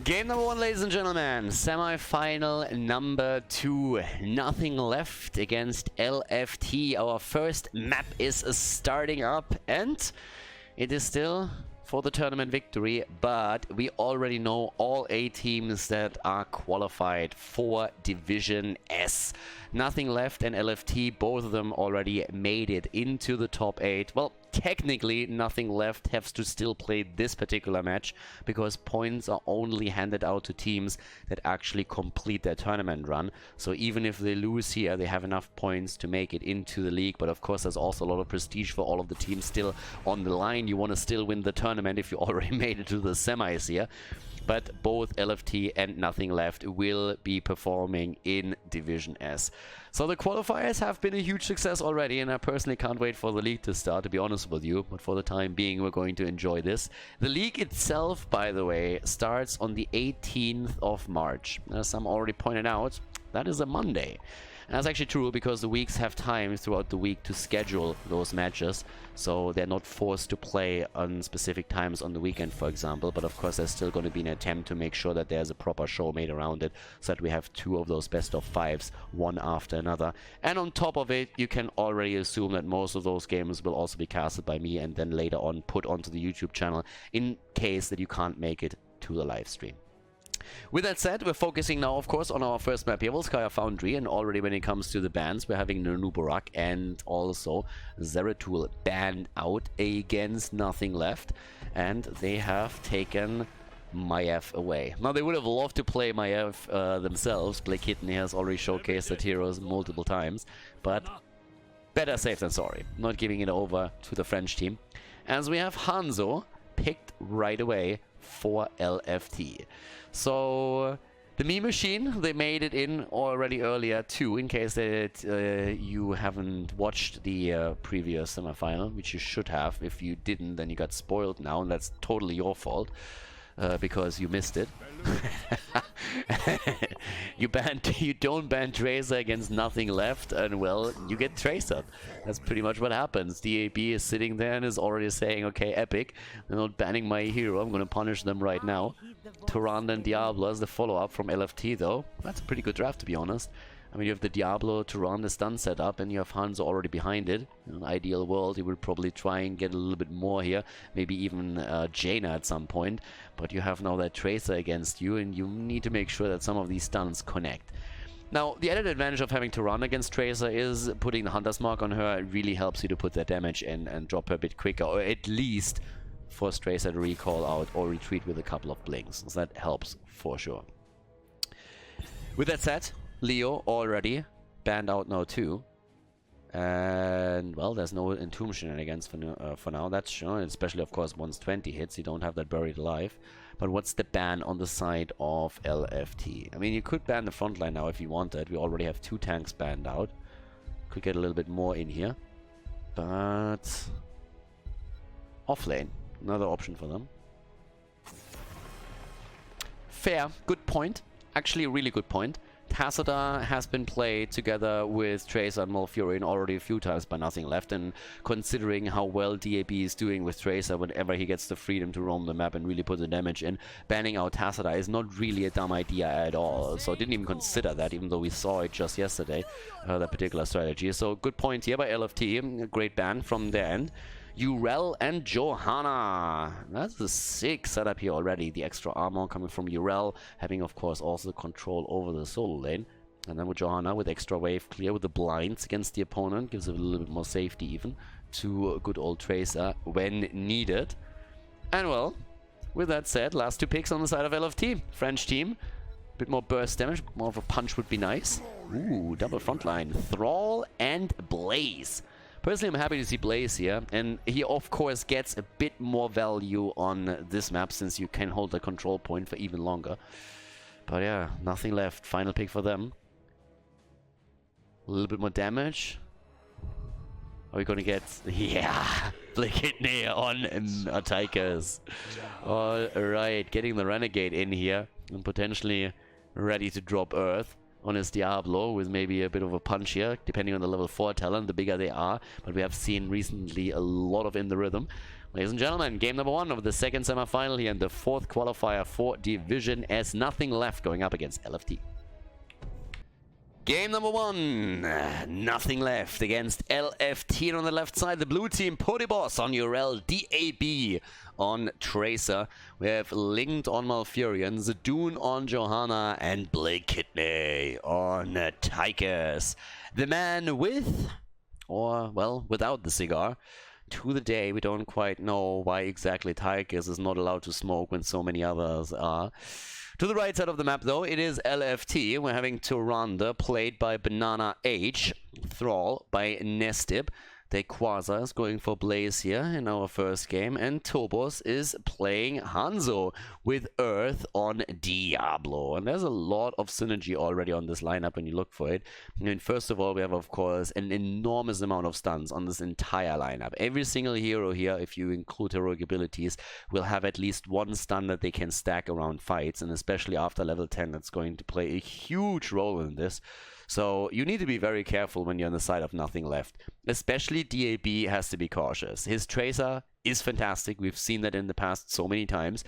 Game number 1, ladies and gentlemen. Semi-final number 2. Nothing left against LFT. Our first map is starting up, and it is still for the tournament victory, but we already know all 8 teams that are qualified for Division S. Nothing left, and LFT, both of them already made it into the top 8. Well, technically, Nothing Left has to still play this particular match because points are only handed out to teams that actually complete their tournament run. So even if they lose here, they have enough points to make it into the league. But of course, there's also a lot of prestige for all of the teams still on the line. You want to still win the tournament if you already made it to the semis here. But both LFT and Nothing Left will be performing in Division S. So the qualifiers have been a huge success already, and I personally can't wait for the league to start, to be honest with you. But for the time being, we're going to enjoy this. The league itself, by the way, starts on the 18th of March. As some already pointed out, that is a Monday. And that's actually true because the weeks have time throughout the week to schedule those matches, so they're not forced to play on specific times on the weekend, for example. But of course, there's still going to be an attempt to make sure that there's a proper show made around it, so that we have 2 of those best of 5s, one after another. And on top of it, you can already assume that most of those games will also be casted by me and then later on put onto the YouTube channel in case that you can't make it to the live stream. With that said, we're focusing now, of course, on our first map here, Volskaya Foundry, and already when it comes to the bans, we're having Nubarak and also Zeratul banned out against Nothing Left, and they have taken Maiev away. Now, they would have loved to play Maiev themselves. Blake Kitten has already showcased that heroes multiple times, but better safe than sorry. Not giving it over to the French team. As we have Hanzo picked right away for LFT. So the meme machine, they made it in already earlier too, in case that you haven't watched the previous semifinal, which you should have. If you didn't, then you got spoiled now, and that's totally your fault because you missed it. You don't ban Tracer against Nothing Left, and well, you get Tracer. That's pretty much what happens. DAB is sitting there and is already saying, okay, epic, they're not banning my hero, I'm gonna punish them right now. Tyrande and Diablo as the follow-up from LFT though. That's a pretty good draft, to be honest. I mean, you have the Diablo Tyrande stun set up, and you have Hanzo already behind it. In an ideal world, he would probably try and get a little bit more here, maybe even Jaina at some point. But you have now that Tracer against you, and you need to make sure that some of these stuns connect. Now, the added advantage of having Tyrande against Tracer is putting the Hunter's Mark on her. It really helps you to put that damage in and drop her a bit quicker, or at least force Tracer to recall out or retreat with a couple of blinks. So that helps for sure. With that said, Leo already banned out now too, and well, there's no Entomb shenanigans for now. That's sure, especially of course once 20 hits, you don't have that buried alive. But what's the ban on the side of LFT? I mean, you could ban the front line now if you wanted. We already have 2 tanks banned out. Could get a little bit more in here, but off lane, another option for them. Fair, good point. Actually, a really good point. Tassadar has been played together with Tracer and Malfurion already a few times by Nothing Left, and considering how well DAB is doing with Tracer whenever he gets the freedom to roam the map and really put the damage in, banning out Tassadar is not really a dumb idea at all. So I didn't even consider that, even though we saw it just yesterday, that particular strategy. So good point here by LFT, a great ban from their end. Urel and Johanna. That's a sick setup here already. The extra armor coming from Urel, having of course also control over the solo lane. And then with Johanna with extra wave clear with the blinds against the opponent, gives a little bit more safety even to a good old Tracer when needed. And well, with that said, last 2 picks on the side of LFT. French team, a bit more burst damage, more of a punch would be nice. Ooh, double frontline. Thrall and Blaze. Personally, I'm happy to see Blaze here, and he of course gets a bit more value on this map since you can hold the control point for even longer. But yeah, Nothing Left. Final pick for them. A little bit more damage. Are we gonna get... Yeah! Blakidney on Attackers. Alright, getting the Renegade in here and potentially ready to drop Earth on his Diablo with maybe a bit of a punch here, depending on the level 4 talent, the bigger they are. But we have seen recently a lot of In the Rhythm. Ladies and gentlemen, game number 1 of the second semifinal here in the 4th qualifier for Division S. Nothing left going up against LFT. Game number 1, nothing left against LFT. And on the left side, the blue team, Boss on Urel, DAB on Tracer. We have Linked on Malfurion, Zadoon on Johanna, and Blake Kidney on Tychus. The man with, or, well, without the cigar. To the day, we don't quite know why exactly Tychus is not allowed to smoke when so many others are. To the right side of the map, though, it is LFT. We're having Tyrande, played by Banana H, Thrall by Nestib. Dequaza is going for Blaze here in our first game, and Tobos is playing Hanzo with Earth on Diablo. And there's a lot of synergy already on this lineup when you look for it. I mean, first of all, we have, of course, an enormous amount of stuns on this entire lineup. Every single hero here, if you include heroic abilities, will have at least one stun that they can stack around fights, and especially after level 10, that's going to play a huge role in this. So you need to be very careful when you're on the side of nothing left. Especially DAB has to be cautious. His Tracer is fantastic. We've seen that in the past so many times.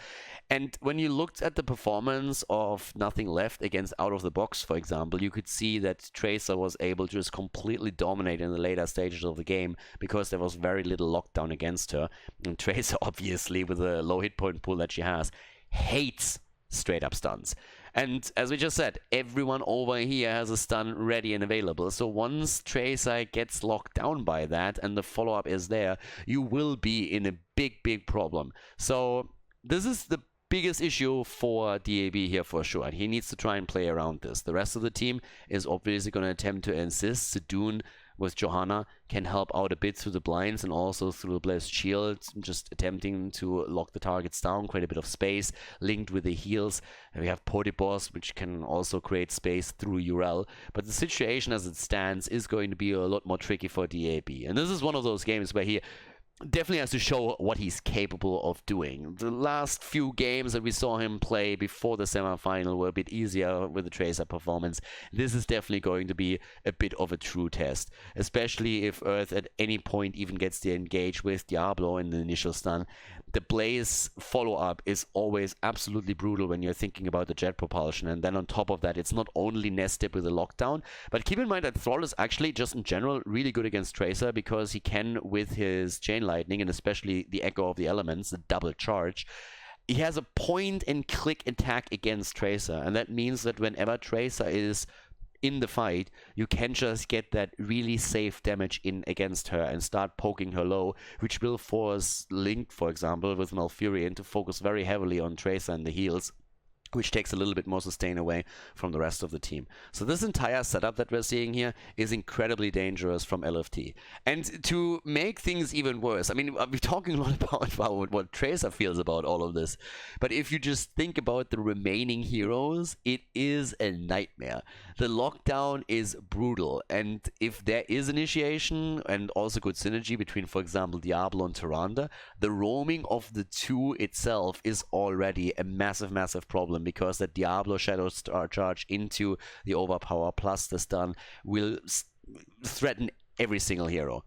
And when you looked at the performance of Nothing Left against Out of the Box, for example, you could see that Tracer was able to just completely dominate in the later stages of the game because there was very little lockdown against her. And Tracer, obviously, with the low hit point pool that she has, hates straight up stuns. And as we just said, everyone over here has a stun ready and available. So once Tracer gets locked down by that and the follow-up is there, you will be in a big problem. So this is the biggest issue for DAB here for sure. And he needs to try and play around this. The rest of the team is obviously going to attempt to insist. Zadoon with Johanna can help out a bit through the blinds and also through the blessed shield, just attempting to lock the targets down, create a bit of space, linked with the heals. And we have Boss, which can also create space through Urel. But the situation as it stands is going to be a lot more tricky for DAB. And this is one of those games where he definitely has to show what he's capable of doing. The last few games that we saw him play before the semifinal were a bit easier with the Tracer performance. This is definitely going to be a bit of a true test, especially if Earth at any point even gets to engage with Diablo in the initial stun. The Blaze follow-up is always absolutely brutal when you're thinking about the jet propulsion, and then on top of that, it's not only Nestib with a lockdown, but keep in mind that Thrall is actually just in general really good against Tracer because he can, with his Chain Lightning and especially the Echo of the Elements, the double charge, he has a point and click attack against Tracer, and that means that whenever Tracer is in the fight, you can just get that really safe damage in against her and start poking her low, which will force Link, for example, with Malfurion to focus very heavily on Tracer and the heals, which takes a little bit more sustain away from the rest of the team. So this entire setup that we're seeing here is incredibly dangerous from LFT. And to make things even worse, I mean, we're talking a lot about what Tracer feels about all of this, but if you just think about the remaining heroes, it is a nightmare. The lockdown is brutal, and if there is initiation and also good synergy between, for example, Diablo and Tyrande, the roaming of the two itself is already a massive problem, because the Diablo Shadow Star Charge into the Overpower plus the stun will threaten every single hero.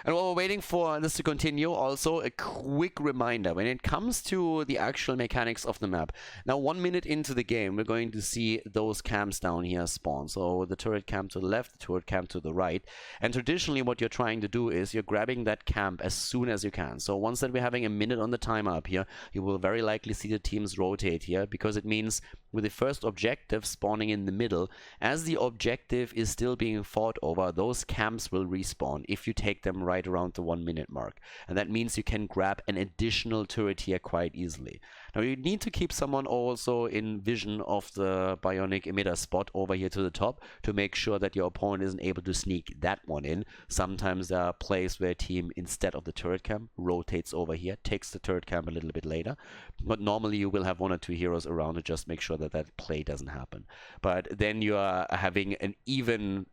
And while we're waiting for this to continue, also a quick reminder when it comes to the actual mechanics of the map. Now, 1 minute into the game, we're going to see those camps down here spawn. So the turret camp to the left, the turret camp to the right. And traditionally, what you're trying to do is you're grabbing that camp as soon as you can. So once that we're having a minute on the timer up here, you will very likely see the teams rotate here, because it means with the first objective spawning in the middle, as the objective is still being fought over, those camps will respawn if you take them right around the 1 minute mark. And that means you can grab an additional turret here quite easily. Now you need to keep someone also in vision of the bionic emitter spot over here to the top to make sure that your opponent isn't able to sneak that one in. Sometimes there are plays where a team, instead of the turret camp, rotates over here, takes the turret camp a little bit later. But normally you will have 1 or 2 heroes around to just make sure that that play doesn't happen. But then you are having an even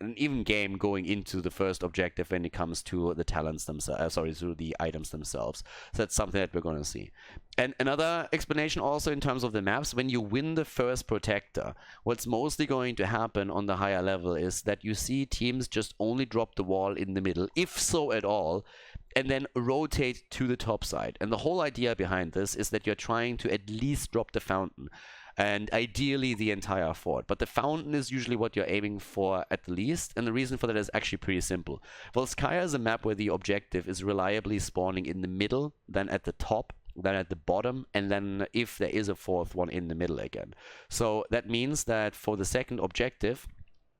game going into the first objective when it comes to the talents themselves, to the items themselves. So that's something that we're going to see. And another explanation also in terms of the maps, when you win the first protector, what's mostly going to happen on the higher level is that you see teams just only drop the wall in the middle, if so at all, and then rotate to the top side. And the whole idea behind this is that you're trying to at least drop the fountain, and ideally the entire fort. But the fountain is usually what you're aiming for at the least, and the reason for that is actually pretty simple. Volskaya is a map where the objective is reliably spawning in the middle, then at the top, then at the bottom, and then if there is a fourth one, in the middle again. So that means that for the second objective,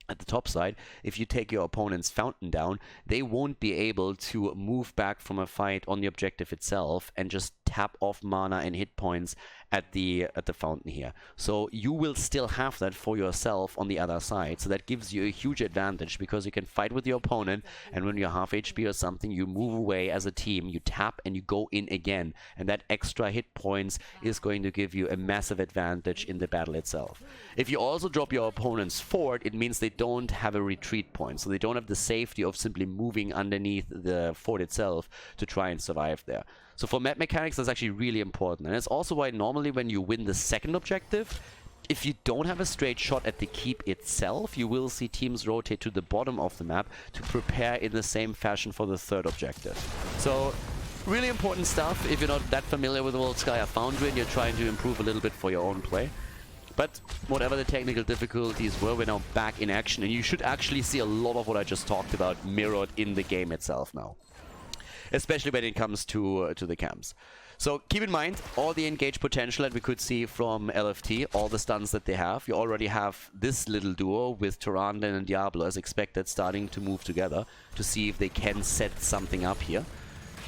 at the top side, if you take your opponent's fountain down, they won't be able to move back from a fight on the objective itself and just tap off mana and hit points at the fountain here. So you will still have that for yourself on the other side. So that gives you a huge advantage because you can fight with your opponent, and when you're half HP or something, you move away as a team, you tap and you go in again. And that extra hit points is going to give you a massive advantage in the battle itself. If you also drop your opponent's fort, it means they don't have a retreat point. So they don't have the safety of simply moving underneath the fort itself to try and survive there. So for map mechanics, that's actually really important. And it's also why normally when you win the second objective, if you don't have a straight shot at the keep itself, you will see teams rotate to the bottom of the map to prepare in the same fashion for the third objective. So really important stuff if you're not that familiar with the Volskaya Foundry and you're trying to improve a little bit for your own play. But whatever the technical difficulties were, we're now back in action, and you should actually see a lot of what I just talked about mirrored in the game itself now, especially when it comes to the camps. So keep in mind all the engaged potential that we could see from LFT, all the stuns that they have. You already have this little duo with Tyrande and Diablo as expected starting to move together to see if they can set something up here.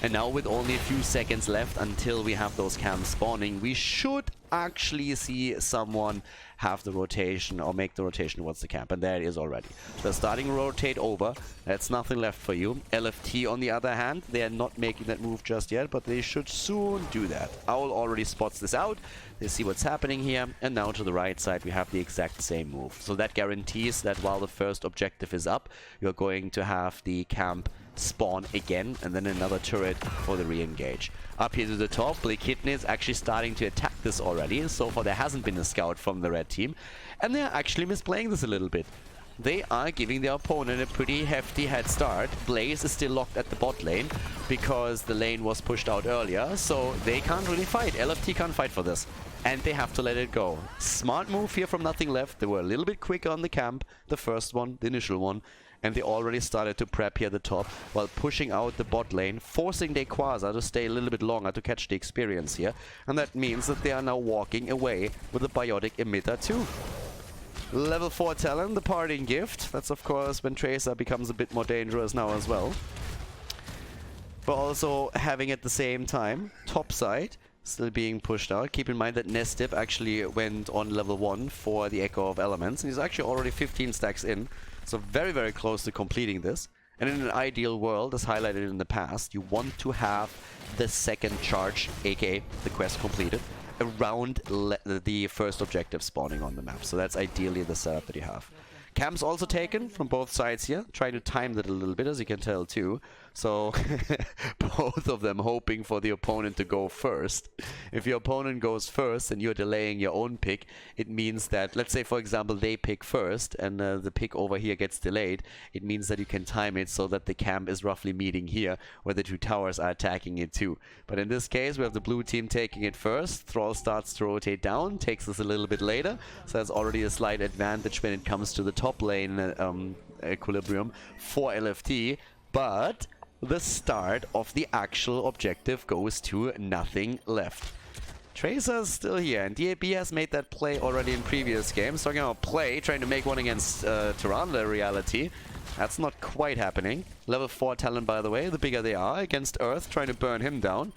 And now with only a few seconds left until we have those camps spawning, we should actually see someone have the rotation or make the rotation towards the camp, and there it is already. They're starting to rotate over. That's nothing left for you. LFT on the other hand, they are not making that move just yet, but they should soon do that. Owl already spots this out. They see what's happening here, and now to the right side we have the exact same move. So that guarantees that while the first objective is up, you're going to have the camp spawn again, and then another turret for the re-engage. Up here to the top, Blake Kidney is actually starting to attack this already. So far there hasn't been a scout from the red team, and they're actually misplaying this a little bit. They are giving their opponent a pretty hefty head start. Blaze is still locked at the bot lane because the lane was pushed out earlier, so they can't really fight. LFT can't fight for this, and they have to let it go. Smart move here from Nothing Left. They were a little bit quicker on the camp, the first one, the initial one, and they already started to prep here at the top while pushing out the bot lane, forcing their Quasar to stay a little bit longer to catch the experience here. And that means that they are now walking away with a Biotic Emitter too. Level 4 talent, the parting gift. That's of course when Tracer becomes a bit more dangerous now as well. But also having at the same time, top side still being pushed out. Keep in mind that Nestip actually went on level 1 for the Echo of Elements, and he's actually already 15 stacks in. So very, very close to completing this. And in an ideal world, as highlighted in the past, you want to have the second charge, aka the quest completed, around the first objective spawning on the map. So that's ideally the setup that you have. Camps also taken from both sides here, trying to time that a little bit, as you can tell too. So both of them hoping for the opponent to go first. If your opponent goes first and you're delaying your own pick, it means that, let's say for example they pick first and the pick over here gets delayed, it means that you can time it so that the camp is roughly meeting here where the two towers are attacking it too. But in this case we have the blue team taking it first. Thrall starts to rotate down, takes us a little bit later, so that's already a slight advantage when it comes to the top lane equilibrium for LFT. But the start of the actual objective goes to Nothing Left. Tracer's still here, and DAB has made that play already in previous games. Talking about play, trying to make one against Tyrande reality. That's not quite happening. Level 4 talent, by the way, the bigger they are, against Earth, trying to burn him down.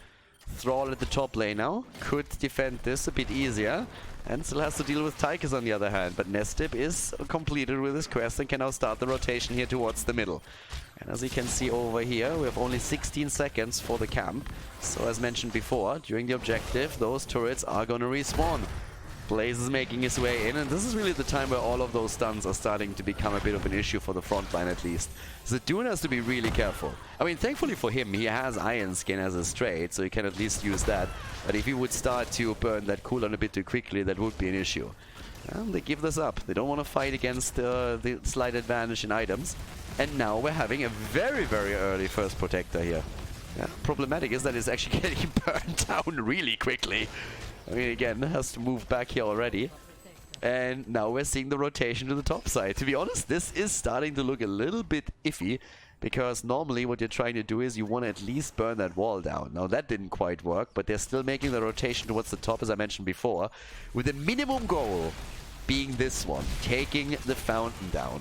Thrall at the top lane now. Could defend this a bit easier. And still has to deal with Tychus on the other hand. But Nestip is completed with his quest and can now start the rotation here towards the middle. And as you can see over here, we have only 16 seconds for the camp. So as mentioned before, during the objective, those turrets are going to respawn. Blaze is making his way in, and this is really the time where all of those stuns are starting to become a bit of an issue for the front line at least. So Dune has to be really careful. I mean, thankfully for him, he has Iron Skin as a straight, so he can at least use that. But if he would start to burn that cooldown a bit too quickly, that would be an issue. And they give this up. They don't want to fight against the slight advantage in items. And now we're having a very, very early first protector here. Problematic is that it's actually getting burned down really quickly. I mean, again, has to move back here already. And now we're seeing the rotation to the top side. To be honest, this is starting to look a little bit iffy, because normally what you're trying to do is you want to at least burn that wall down. Now that didn't quite work, but they're still making the rotation towards the top, as I mentioned before, with the minimum goal being this one, taking the fountain down.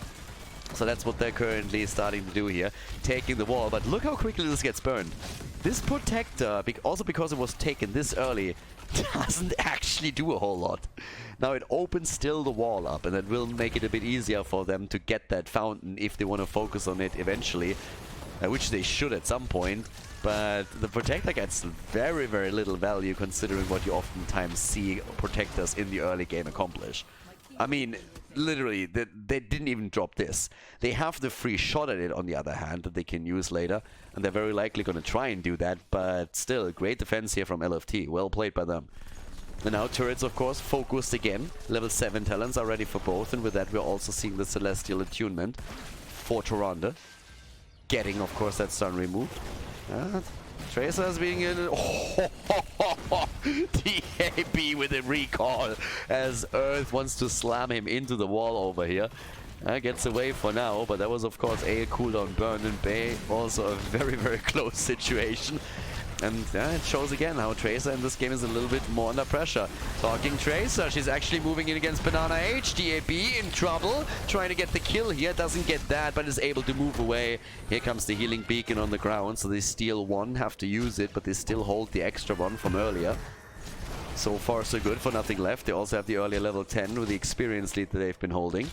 So that's what they're currently starting to do here, taking the wall. But look how quickly this gets burned. This protector, also because it was taken this early, doesn't actually do a whole lot. Now it opens still the wall up, and it will make it a bit easier for them to get that fountain if they want to focus on it eventually, which they should at some point. But the protector gets very, very little value considering what you oftentimes see protectors in the early game accomplish. I mean, literally, they didn't even drop this. They have the free shot at it, on the other hand, that they can use later, and they're very likely going to try and do that, but still, great defense here from LFT. Well played by them. And now turrets, of course, focused again. Level 7 talents are ready for both, and with that we're also seeing the Celestial Attunement for Toronto. Getting, of course, that stun removed. Tracer's being in... DAB with a recall as Earth wants to slam him into the wall over here. Gets away for now, but that was, of course, a cooldown burn, and Bay also a very, very close situation. And it shows again how Tracer in this game is a little bit more under pressure. Talking Tracer, she's actually moving in against Banana H. DAB in trouble, trying to get the kill here, doesn't get that, but is able to move away. Here comes the healing beacon on the ground, so they steal one, have to use it, but they still hold the extra one from earlier. So far so good for nothing left. They also have the earlier level 10 with the experience lead that they've been holding.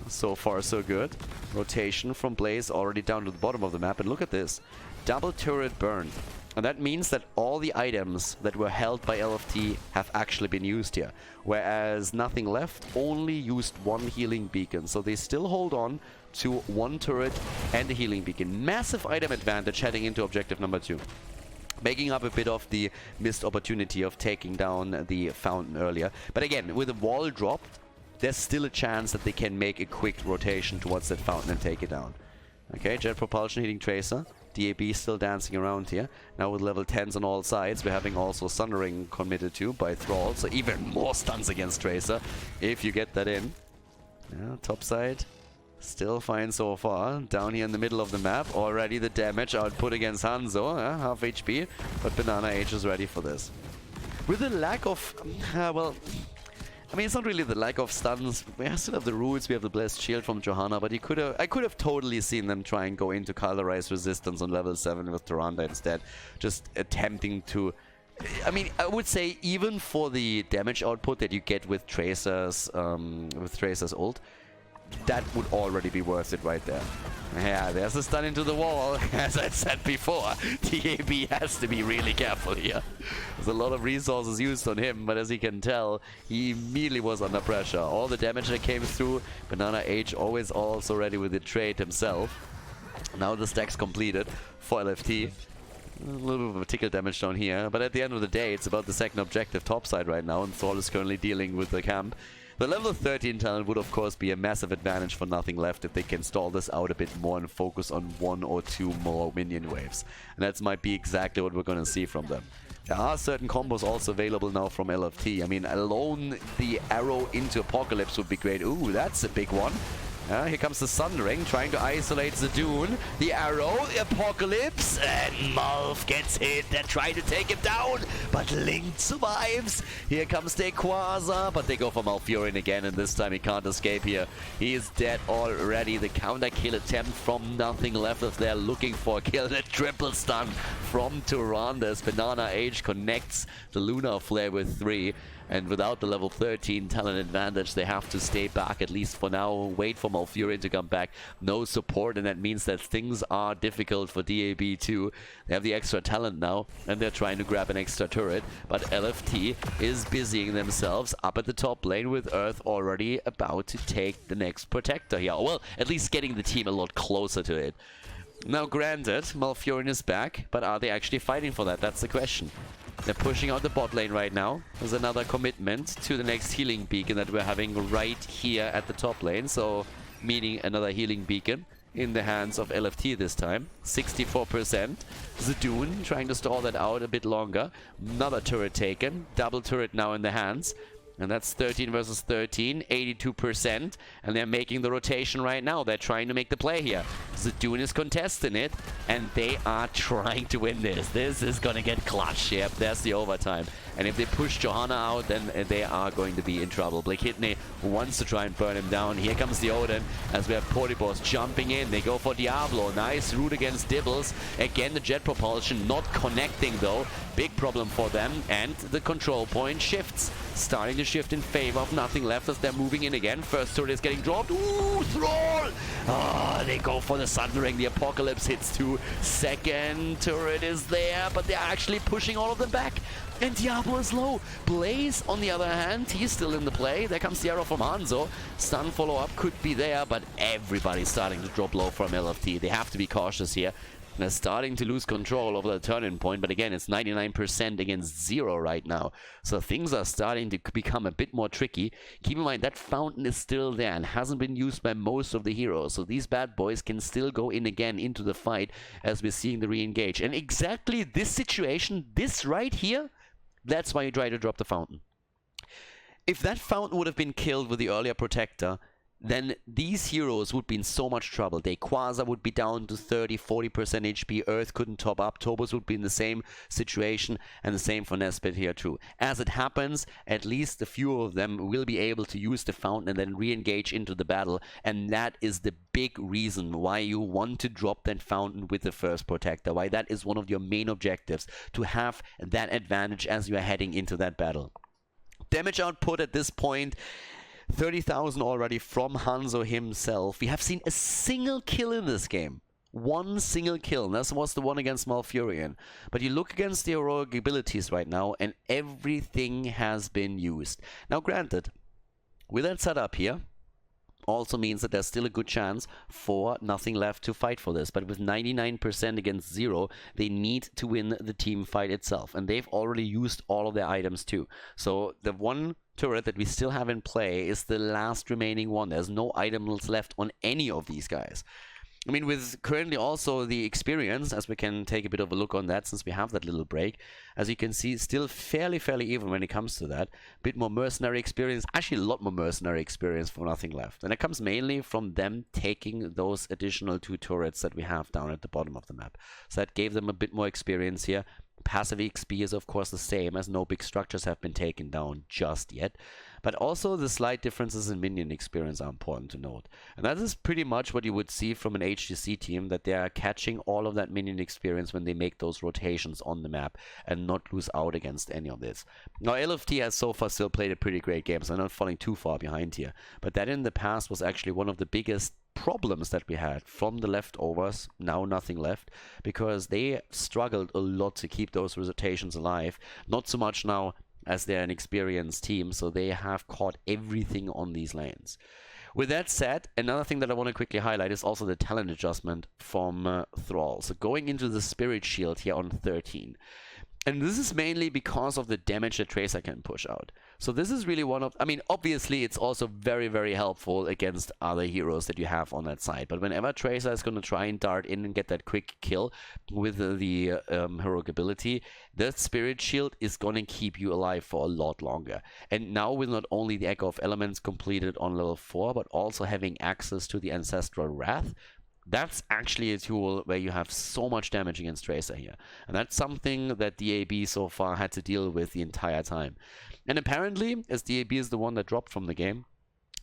So far so good. Rotation from Blaze already down to the bottom of the map, and look at this. Double turret burned. And that means that all the items that were held by LFT have actually been used here. Whereas Nothing Left only used one healing beacon. So they still hold on to one turret and a healing beacon. Massive item advantage heading into objective number 2. Making up a bit of the missed opportunity of taking down the fountain earlier. But again, with the wall dropped, there's still a chance that they can make a quick rotation towards that fountain and take it down. Okay, Jet Propulsion hitting Tracer. DAB still dancing around here. Now with level 10s on all sides, we're having also Sundering committed to by Thrall, so even more stuns against Tracer if you get that in. Yeah, top side, still fine so far. Down here in the middle of the map, already the damage output against Hanzo, half HP, but Banana H is ready for this. With the lack of, well, I mean, it's not really the lack of stuns. We still have the roots, we have the Blessed Shield from Johanna, but I could have totally seen them try and go into Khaldor's resistance on level 7 with Tyrande instead. Just attempting to... I mean, I would say even for the damage output that you get with Tracer's ult, that would already be worth it right there. Yeah, there's a stun into the wall. As I said before, DAB has to be really careful here. There's a lot of resources used on him, but as you can tell, he immediately was under pressure. All the damage that came through, Banana H always also ready with the trade himself. Now the stack's completed for LFT. A little bit of a tickle damage down here, but at the end of the day, it's about the second objective topside right now, and Thrall is currently dealing with the camp. The level 13 talent would of course be a massive advantage for Nothing Left if they can stall this out a bit more and focus on 1 or 2 more minion waves. And that might be exactly what we're going to see from them. There are certain combos also available now from LFT. I mean, alone the arrow into Apocalypse would be great. Ooh, that's a big one. Here comes the Sundering, trying to isolate the Dune. The arrow, the Apocalypse, and Malf gets hit. They're trying to take him down, but Link survives. Here comes the Quasar, but they go for Malfurion again, and this time he can't escape here. He is dead already. The counter kill attempt from Nothing Left if they're looking for a kill. The triple stun from Tyrande as Banana H connects the Lunar Flare with 3. And without the level 13 talent advantage, they have to stay back, at least for now, wait for Malfurion to come back. No support, and that means that things are difficult for DAB too. They have the extra talent now, and they're trying to grab an extra turret. But LFT is busying themselves up at the top lane with Earth already about to take the next protector here. Well, at least getting the team a lot closer to it. Now granted, Malfurion is back, but are they actually fighting for that? That's the question. They're pushing out the bot lane right now. There's another commitment to the next healing beacon that we're having right here at the top lane. So, meaning another healing beacon in the hands of LFT this time. 64%. Zadoon trying to stall that out a bit longer. Another turret taken. Double turret now in the hands. And that's 13 versus 13, 82%. And they're making the rotation right now. They're trying to make the play here. Zadoon is contesting it, and they are trying to win this. This is going to get clutch. Yep, there's the overtime. And if they push Johanna out, then they are going to be in trouble. Blakitney wants to try and burn him down. Here comes the Odin as we have Portibos jumping in. They go for Diablo. Nice route against Dibbles. Again, the jet propulsion not connecting though. Big problem for them. And the control point shifts. Starting to shift in favor of Nothing Left as they're moving in again. First turret is getting dropped. Ooh, Thrall! Ah, they go for the Sundering. The Apocalypse hits too. Second turret is there, but they're actually pushing all of them back. And Diablo is low. Blaze, on the other hand, he's still in the play. There comes the arrow from Hanzo. Stun follow-up could be there, but everybody's starting to drop low from LFT. They have to be cautious here. They're starting to lose control over the turning point, but again, it's 99% against 0 right now. So things are starting to become a bit more tricky. Keep in mind, that fountain is still there and hasn't been used by most of the heroes. So these bad boys can still go in again into the fight as we're seeing the re-engage. And exactly this situation, this right here, that's why you try to drop the fountain. If that fountain would have been killed with the earlier protector, then these heroes would be in so much trouble. Quasar would be down to 30-40% HP. Earth couldn't top up. Tobos would be in the same situation, and the same for Nesbit here too. As it happens, at least a few of them will be able to use the fountain and then re-engage into the battle, and that is the big reason why you want to drop that fountain with the first protector, why that is one of your main objectives, to have that advantage as you are heading into that battle. Damage output at this point, 30,000 already from Hanzo himself. We have seen a single kill in this game. One single kill. And that was the one against Malfurion. But you look against the heroic abilities right now, and everything has been used. Now granted, with that setup here, also means that there's still a good chance for Nothing Left to fight for this. But with 99% against 0, they need to win the team fight itself. And they've already used all of their items too. So the one turret that we still have in play is the last remaining one. There's no items left on any of these guys. I mean, with currently also the experience, as we can take a bit of a look on that since we have that little break, as you can see, still fairly even when it comes to that. A bit more mercenary experience, actually a lot more mercenary experience for Nothing Left. And it comes mainly from them taking those additional 2 turrets that we have down at the bottom of the map. So that gave them a bit more experience here. Passive XP is of course the same, as no big structures have been taken down just yet. But also the slight differences in minion experience are important to note. And that is pretty much what you would see from an HGC team, that they are catching all of that minion experience when they make those rotations on the map and not lose out against any of this. Now LFT has so far still played a pretty great game, so I'm not falling too far behind here. But that in the past was actually one of the biggest problems that we had from the leftovers, now Nothing Left, because they struggled a lot to keep those rotations alive. Not so much now as they're an experienced team, so they have caught everything on these lanes. With that said, another thing that I want to quickly highlight is also the talent adjustment from Thrall. So going into the Spirit Shield here on 13. And this is mainly because of the damage that Tracer can push out. So this is really one of, I mean, obviously it's also very helpful against other heroes that you have on that side. But whenever Tracer is going to try and dart in and get that quick kill with the heroic ability, the Spirit Shield is going to keep you alive for a lot longer. And now with not only the Echo of Elements completed on level 4, but also having access to the Ancestral Wrath, that's actually a tool where you have so much damage against Tracer here. And that's something that DAB so far had to deal with the entire time. And apparently, as DAB is the one that dropped from the game,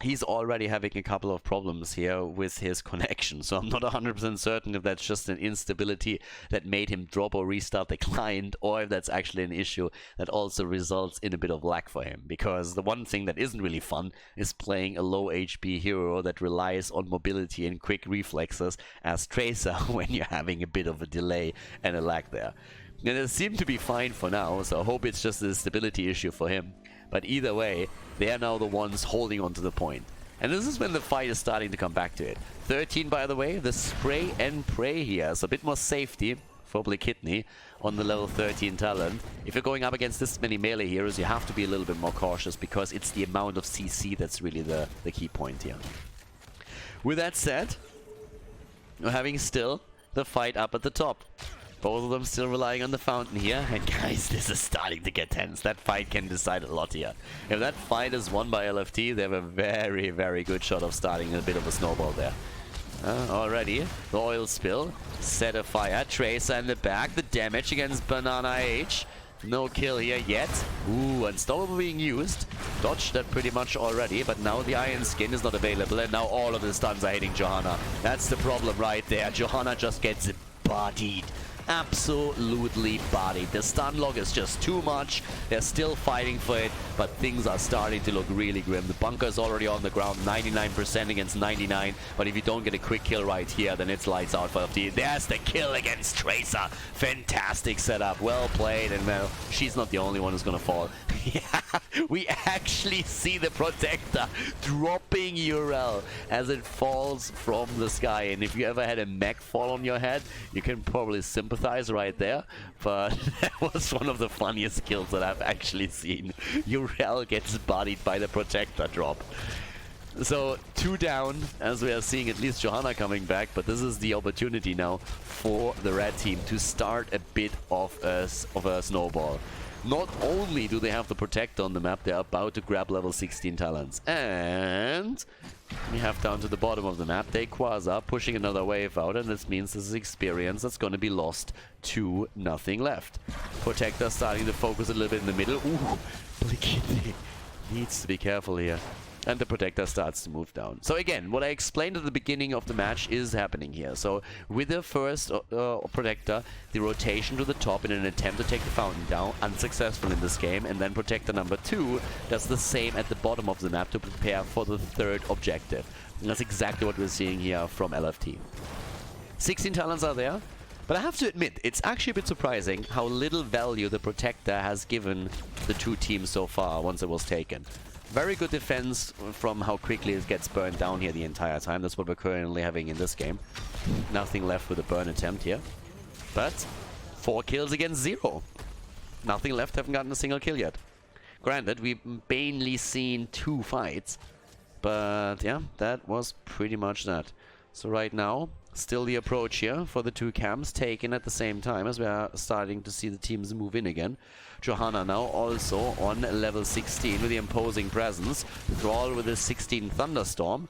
he's already having a couple of problems here with his connection. So I'm not 100% certain if that's just an instability that made him drop or restart the client, or if that's actually an issue that also results in a bit of lag for him. Because the one thing that isn't really fun is playing a low HP hero that relies on mobility and quick reflexes as Tracer when you're having a bit of a delay and a lag there. And it seemed to be fine for now, so I hope it's just a stability issue for him. But either way, they are now the ones holding on to the point. And this is when the fight is starting to come back to it. 13, by the way, the spray and pray here. So a bit more safety for Blakitney on the level 13 talent. If you're going up against this many melee heroes, you have to be a little bit more cautious, because it's the amount of CC that's really the key point here. With that said, We're having still the fight up at the top. Both of them still relying on the fountain here. And guys, this is starting to get tense. That fight can decide a lot here. If that fight is won by LFT, they have a very, very good shot of starting a bit of a snowball there. Already, the oil spill, set a fire, Tracer in the back, the damage against Banana H. No kill here yet. Ooh, unstoppable being used. Dodged that pretty much already, but now the Iron Skin is not available, and now all of the stuns are hitting Johanna. That's the problem right there. Johanna just gets bodied. Absolutely bodied. The stun log is just too much. They're still fighting for it, but things are starting to look really grim. The bunker is already on the ground, 99% against 99. But if you don't get a quick kill right here, then it's lights out for LFT. There's the kill against Tracer. Fantastic setup. Well played. And well, she's not the only one who's gonna fall. Yeah, we actually see the Protector dropping URL as it falls from the sky. And if you ever had a mech fall on your head, you can probably sympathize right there. But that was one of the funniest kills that I've actually seen. URL gets bodied by the Protector drop. So 2 down, as we are seeing at least Johanna coming back, but this is the opportunity now for the red team to start a bit of a snowball. Not only do they have the Protector on the map, they're about to grab level 16 talents. And we have down to the bottom of the map, they Quasar pushing another wave out, and this means this is experience that's going to be lost to nothing left. Protector starting to focus a little bit in the middle. Ooh, Blikini needs to be careful here. And the Protector starts to move down. So again, what I explained at the beginning of the match is happening here. So with the first Protector, the rotation to the top in an attempt to take the fountain down, unsuccessful in this game. And then Protector number 2 does the same at the bottom of the map to prepare for the third objective. And that's exactly what we're seeing here from LFT. 16 talents are there. But I have to admit, it's actually a bit surprising how little value the Protector has given the two teams so far once it was taken. Very good defense from how quickly it gets burned down here the entire time. That's what we're currently having in this game. Nothing left with a burn attempt here. But 4 kills against 0. Nothing left, haven't gotten a single kill yet. Granted, we've mainly seen 2 fights. But yeah, that was pretty much that. So right now, still the approach here for the 2 camps taken at the same time as we are starting to see the teams move in again. Johanna now also on level 16 with the imposing presence. Thrall with his 16 Thunderstorm.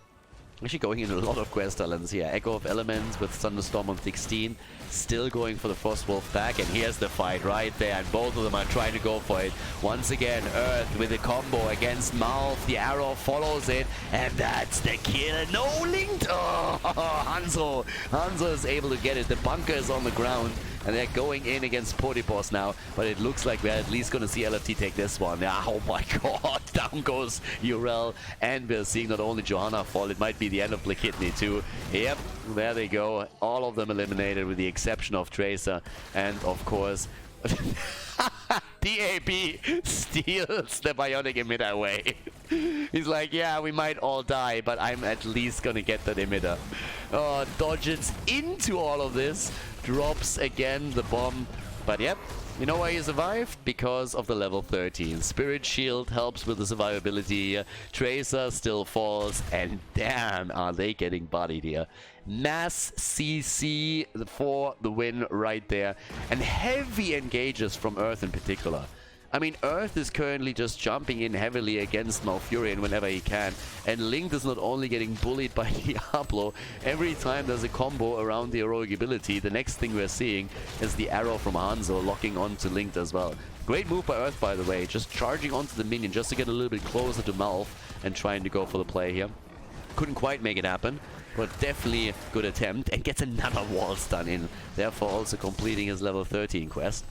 Actually going in a lot of quest talents here. Echo of Elements with Thunderstorm on 16. Still going for the Frostwolf back, and here's the fight right there, and both of them are trying to go for it. Once again, Earth with a combo against Mouth. The arrow follows it, and that's the kill. No linked! Oh, Hanzo! Hanzo is able to get it. The bunker is on the ground, and they're going in against Potipos now, but it looks like we're at least going to see LFT take this one. Oh my god, down goes URL, and we're seeing not only Johanna fall, it might be the end of Blikini too. Yep, there they go. All of them eliminated with the exception of Tracer, and of course, DAB steals the bionic emitter away. He's like, yeah, we might all die, but I'm at least gonna get that emitter. Oh, dodges into all of this. Drops again the bomb. But yep, you know why he survived? Because of the level 13. Spirit Shield helps with the survivability. Tracer still falls, and damn, are they getting bodied here. Mass CC for the win right there. And heavy engages from Earth in particular. I mean, Earth is currently just jumping in heavily against Malfurion whenever he can. And Linked is not only getting bullied by Diablo, every time there's a combo around the heroic ability, the next thing we're seeing is the arrow from Hanzo locking onto Linked as well. Great move by Earth, by the way, just charging onto the minion just to get a little bit closer to Malf and trying to go for the play here. Couldn't quite make it happen, but definitely a good attempt, and gets another wall stun in, therefore also completing his level 13 quest.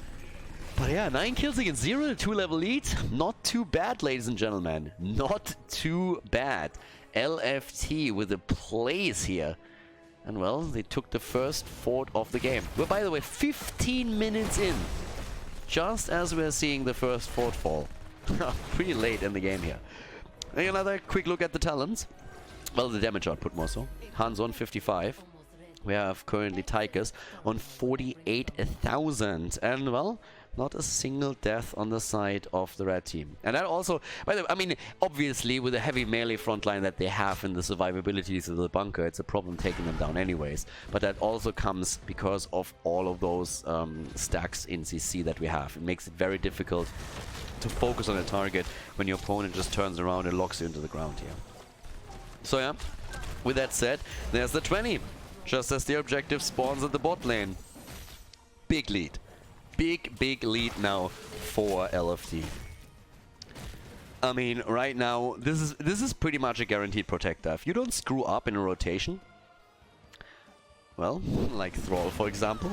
But yeah, 9 kills against 0, a 2-level lead. Not too bad, ladies and gentlemen. Not too bad. LFT with a place here. And well, they took the first fort of the game. We're, by the way, 15 minutes in. Just as we're seeing the first fort fall. Pretty late in the game here. And another quick look at the talents. Well, the damage output more so. Hans on 55. We have currently Tychus on 48,000. And well, Not a single death on the side of the red team. And that also, by the way, I mean, obviously with the heavy melee front line that they have and the survivabilities of the bunker, it's a problem taking them down anyways. But that also comes because of all of those stacks in CC that we have. It makes it very difficult to focus on a target when your opponent just turns around and locks you into the ground here. So yeah, with that said, there's the 20. Just as the objective spawns at the bot lane. Big lead. Big lead now for LFT. I mean, right now, this is pretty much a guaranteed protector. If you don't screw up in a rotation, well, like Thrall, for example,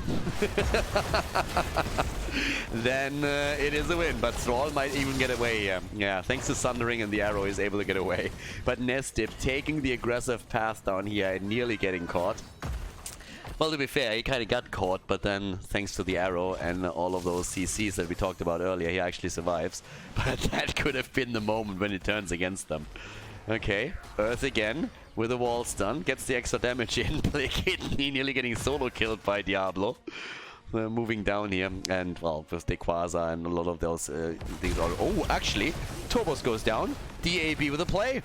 then it is a win. But Thrall might even get away. Yeah, thanks to Sundering and the arrow, he's able to get away. But Nestip taking the aggressive path down here and nearly getting caught. Well, to be fair, he kind of got caught, but then thanks to the arrow and all of those CCs that we talked about earlier, he actually survives. But that could have been the moment when it turns against them. Okay, Earth again with a wall stun, gets the extra damage in, but he nearly getting solo killed by Diablo. Moving down here, and well, with Dequaza and a lot of those things are... Oh, actually, Turbos goes down. DAB with a play.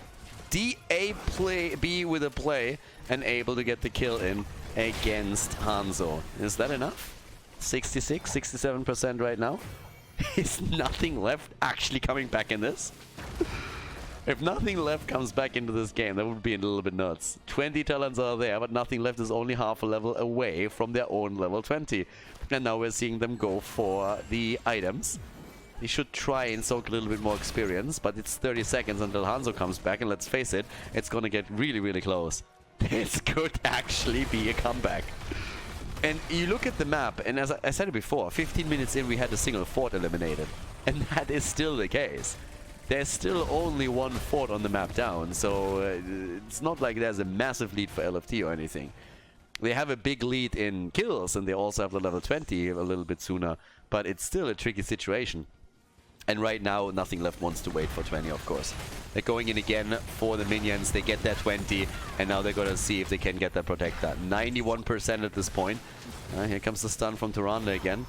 DAB with a play, and able to get the kill in against Hanzo. Is that enough? 66, 67% right now. Is nothing left actually coming back in this? If nothing left comes back into this game, that would be a little bit nuts. 20 talents are there, but nothing left is only half a level away from their own level 20. And now we're seeing them go for the items. They should try and soak a little bit more experience, but it's 30 seconds until Hanzo comes back, and let's face it, it's gonna get really close. This could actually be a comeback. And you look at the map, and as I said it before, 15 minutes in we had a single fort eliminated. And that is still the case. There's still only one fort on the map down, so it's not like there's a massive lead for LFT or anything. They have a big lead in kills, and they also have the level 20 a little bit sooner, but it's still a tricky situation. And right now, Nothing Left wants to wait for 20, of course. They're going in again for the minions. They get that 20, and now they're going to see if they can get that Protector. 91% at this point. Here comes the stun from Tyrande again.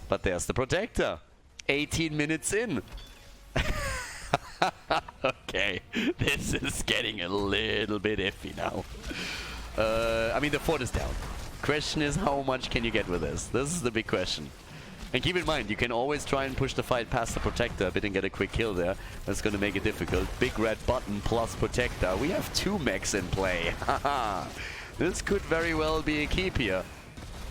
But there's the Protector. 18 minutes in. Okay, this is getting a little bit iffy now. I mean, the fort is down. Question is, how much can you get with this? This is the big question. And keep in mind, you can always try and push the fight past the Protector a bit and get a quick kill there. That's going to make it difficult. Big red button plus Protector. We have 2 mechs in play. Haha. This could very well be a keep here.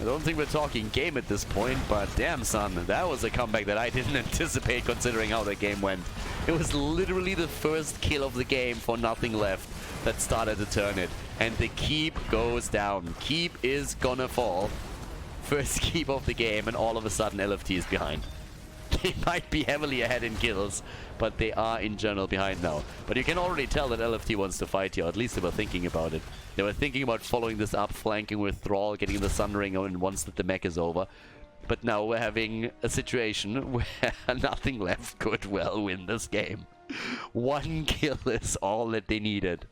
I don't think we're talking game at this point, but damn son, that was a comeback that I didn't anticipate considering how the game went. It was literally the first kill of the game for Nothing Left that started to turn it. And the keep goes down. Keep is gonna fall. First keep of the game, and all of a sudden LFT is behind. They might be heavily ahead in kills, but they are in general behind now. But you can already tell that LFT wants to fight here, at least they were thinking about it. They were thinking about following this up, flanking with Thrall, getting the Sun Ring on once that the mech is over. But now we're having a situation where Nothing Left could well win this game. 1 kill is all that they needed.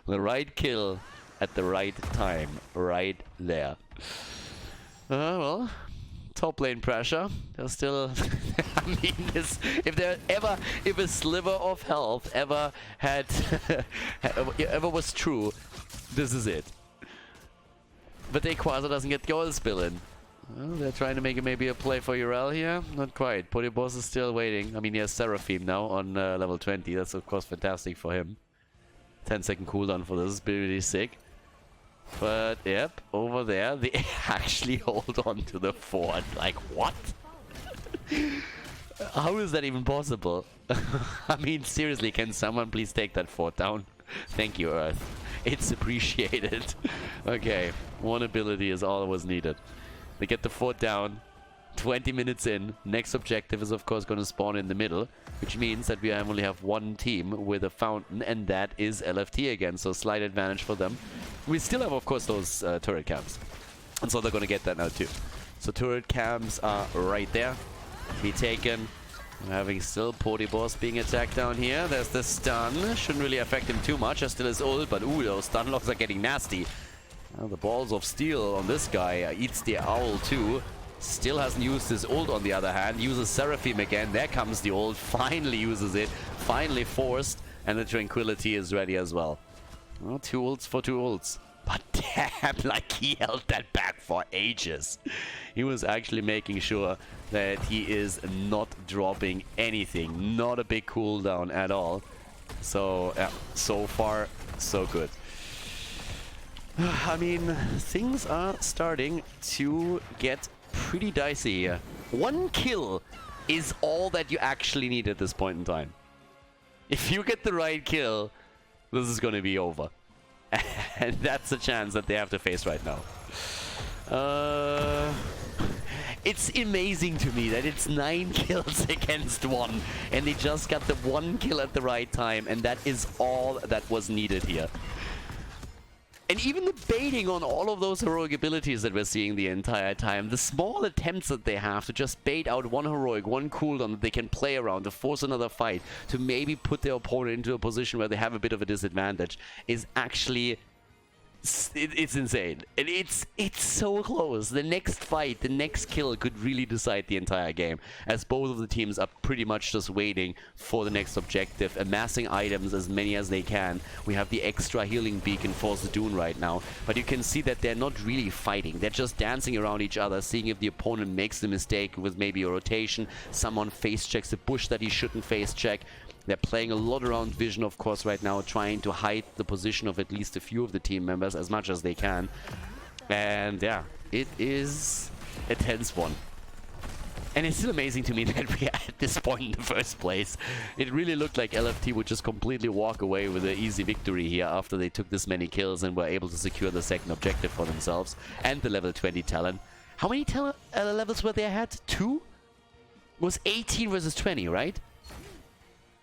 The right kill at the right time, right there. Well, top lane pressure. They're still... I mean, if a sliver of health ever had... ever was true, this is it. But Dequaza doesn't get gold spill in. Well, they're trying to make maybe a play for Urel here. Not quite. Polyboss is still waiting. I mean, he has Seraphim now on level 20. That's of course fantastic for him. 10-second cooldown for this is pretty sick. But, yep, over there, they actually hold on to the fort. Like, what? How is that even possible? I mean, seriously, can someone please take that fort down? Thank you, Earth. It's appreciated. Okay, 1 ability is all that was needed. They get the fort down. 20 minutes in. Next objective is, of course, going to spawn in the middle, which means that we only have 1 team with a fountain, and that is LFT again, so slight advantage for them. We still have, of course, those turret camps, and so they're going to get that now too. So turret camps are right there. Be taken. We're having still Polyboss being attacked down here. There's the stun. Shouldn't really affect him too much. There's still his ult, but ooh, those stun locks are getting nasty. The balls of steel on this guy eats the owl too. Still hasn't used his ult on the other hand. Uses Seraphim again. There comes the ult. Finally uses it. Finally forced. And the Tranquility is ready as well. Well, 2 ults for 2 ults. But damn, like he held that back for ages. He was actually making sure that he is not dropping anything. Not a big cooldown at all. So, yeah, so far, so good. I mean, things are starting to get pretty dicey here. 1 kill is all that you actually need at this point in time. If you get the right kill, this is going to be over. And that's the chance that they have to face right now. It's amazing to me that it's 9 kills against 1. And they just got the 1 kill at the right time. And that is all that was needed here. And even the baiting on all of those heroic abilities that we're seeing the entire time, the small attempts that they have to just bait out 1 heroic, 1 cooldown that they can play around to force another fight, to maybe put their opponent into a position where they have a bit of a disadvantage, is actually... It's insane. And it's so close. The next fight, the next kill could really decide the entire game, as both of the teams are pretty much just waiting for the next objective, amassing items as many as they can. We have the extra healing beacon for Zadoon right now, but you can see that they're not really fighting. They're just dancing around each other, seeing if the opponent makes the mistake with maybe a rotation, someone face checks a bush that he shouldn't face check. They're playing a lot around vision, of course, right now, trying to hide the position of at least a few of the team members as much as they can. And yeah, it is a tense one. And it's still amazing to me that we are at this point in the first place. It really looked like LFT would just completely walk away with an easy victory here after they took this many kills and were able to secure the second objective for themselves and the level 20 talent. How many levels were they at? 2? It was 18 versus 20, right?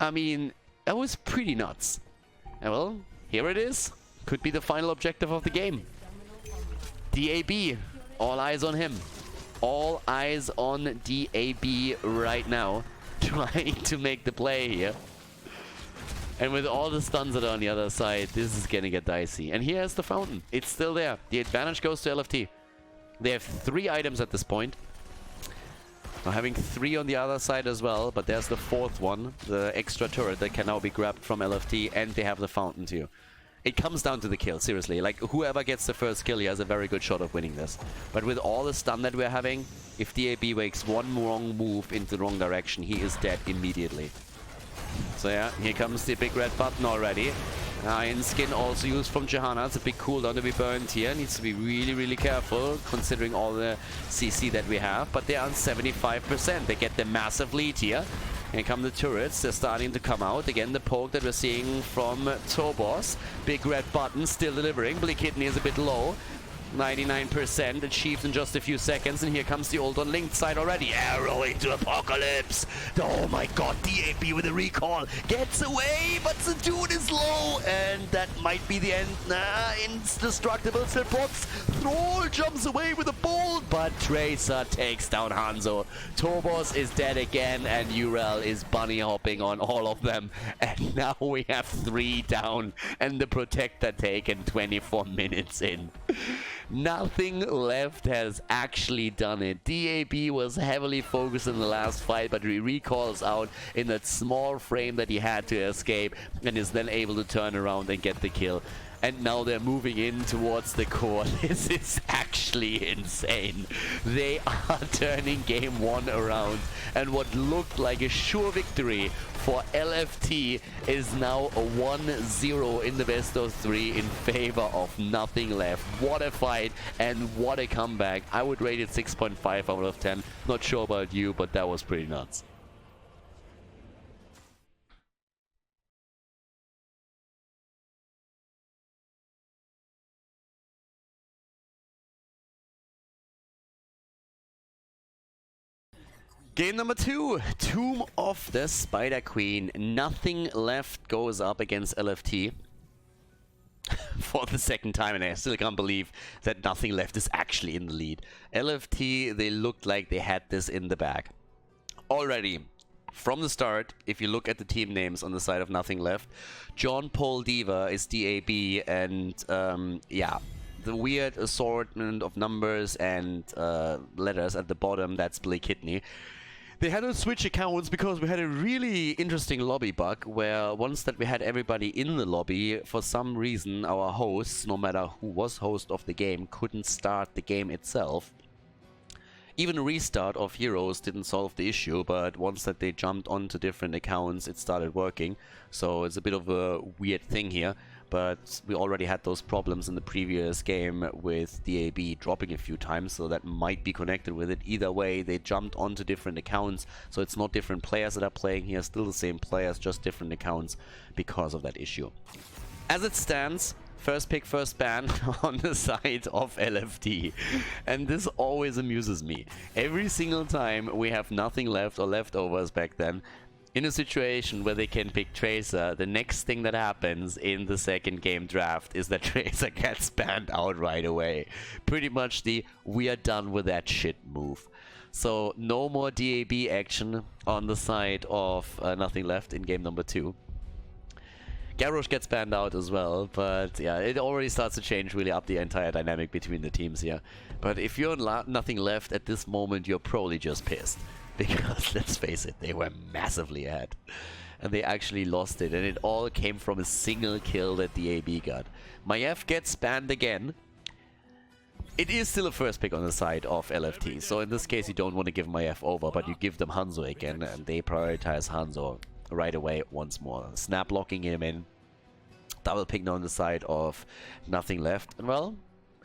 I mean, that was pretty nuts. And well, here it is. Could be the final objective of the game. DAB. All eyes on him. All eyes on DAB right now. Trying to make the play here. And with all the stuns that are on the other side, this is gonna get dicey. And here's the fountain. It's still there. The advantage goes to LFT. They have 3 items at this point. Now having 3 on the other side as well, but there's the 4th one, the extra turret that can now be grabbed from LFT, and they have the fountain too. It comes down to the kill, seriously. Like, whoever gets the first kill, he has a very good shot of winning this. But with all the stun that we're having, if DAB makes one wrong move into the wrong direction, he is dead immediately. So yeah, here comes the big red button already. Iron Skin also used from Johanna. It's a big cooldown to be burned here. Needs to be really, really careful considering all the CC that we have. But they are on 75%. They get the massive lead here. Here come the turrets. They're starting to come out. Again, the poke that we're seeing from Tobos. Big red button still delivering. Bleak Kidney is a bit low. 99% achieved in just a few seconds, and here comes the ult on Link's side already. Arrow into Apocalypse. Oh my god, DAB with a recall. Gets away, but the dude is low, and that might be the end. Indestructible Silpox. Thrall jumps away with a bolt, but Tracer takes down Hanzo. Tobos is dead again, and Urel is bunny hopping on all of them. And now we have 3 down, and the Protector taken 24 minutes in. Nothing Left has actually done it. DAB was heavily focused in the last fight, but he recalls out in that small frame that he had to escape and is then able to turn around and get the kill. And now they're moving in towards the core. This is actually insane. They are turning game 1 around. And what looked like a sure victory for LFT is now a 1-0 in the best of 3 in favor of Nothing Left. What a fight and what a comeback. I would rate it 6.5 out of 10. Not sure about you, but that was pretty nuts. Game number 2, Tomb of the Spider Queen. Nothing Left goes up against LFT for the second time, and I still can't believe that Nothing Left is actually in the lead. LFT, they looked like they had this in the bag. Already, from the start, if you look at the team names on the side of Nothing Left, John Paul Diva is DAB, and yeah, the weird assortment of numbers and letters at the bottom, that's Blake Kidney. They had to switch accounts because we had a really interesting lobby bug where once that we had everybody in the lobby, for some reason our hosts, no matter who was host of the game, couldn't start the game itself. Even a restart of Heroes didn't solve the issue, but once that they jumped onto different accounts, it started working. So it's a bit of a weird thing here, but we already had those problems in the previous game with DAB dropping a few times, so that might be connected with it. Either way, they jumped onto different accounts, so it's not different players that are playing here, still the same players, just different accounts because of that issue. As it stands, first pick, first ban on the side of LFT. And this always amuses me. Every single time we have nothing left or leftovers back then, in a situation where they can pick Tracer, the next thing that happens in the second game draft is that Tracer gets banned out right away. Pretty much the "we are done with that shit" move. So no more DAB action on the side of nothing left in game number 2. Garrosh gets banned out as well, but yeah, it already starts to change really up the entire dynamic between the teams here. But if you're nothing left at this moment, you're probably just pissed. Because, let's face it, they were massively ahead. And they actually lost it, and it all came from a single kill that the AB got. Maiev gets banned again. It is still a first pick on the side of LFT, so in this case you don't want to give Maiev over, but you give them Hanzo again, and they prioritize Hanzo right away once more. Snap locking him in. Double pick now on the side of nothing left. And well,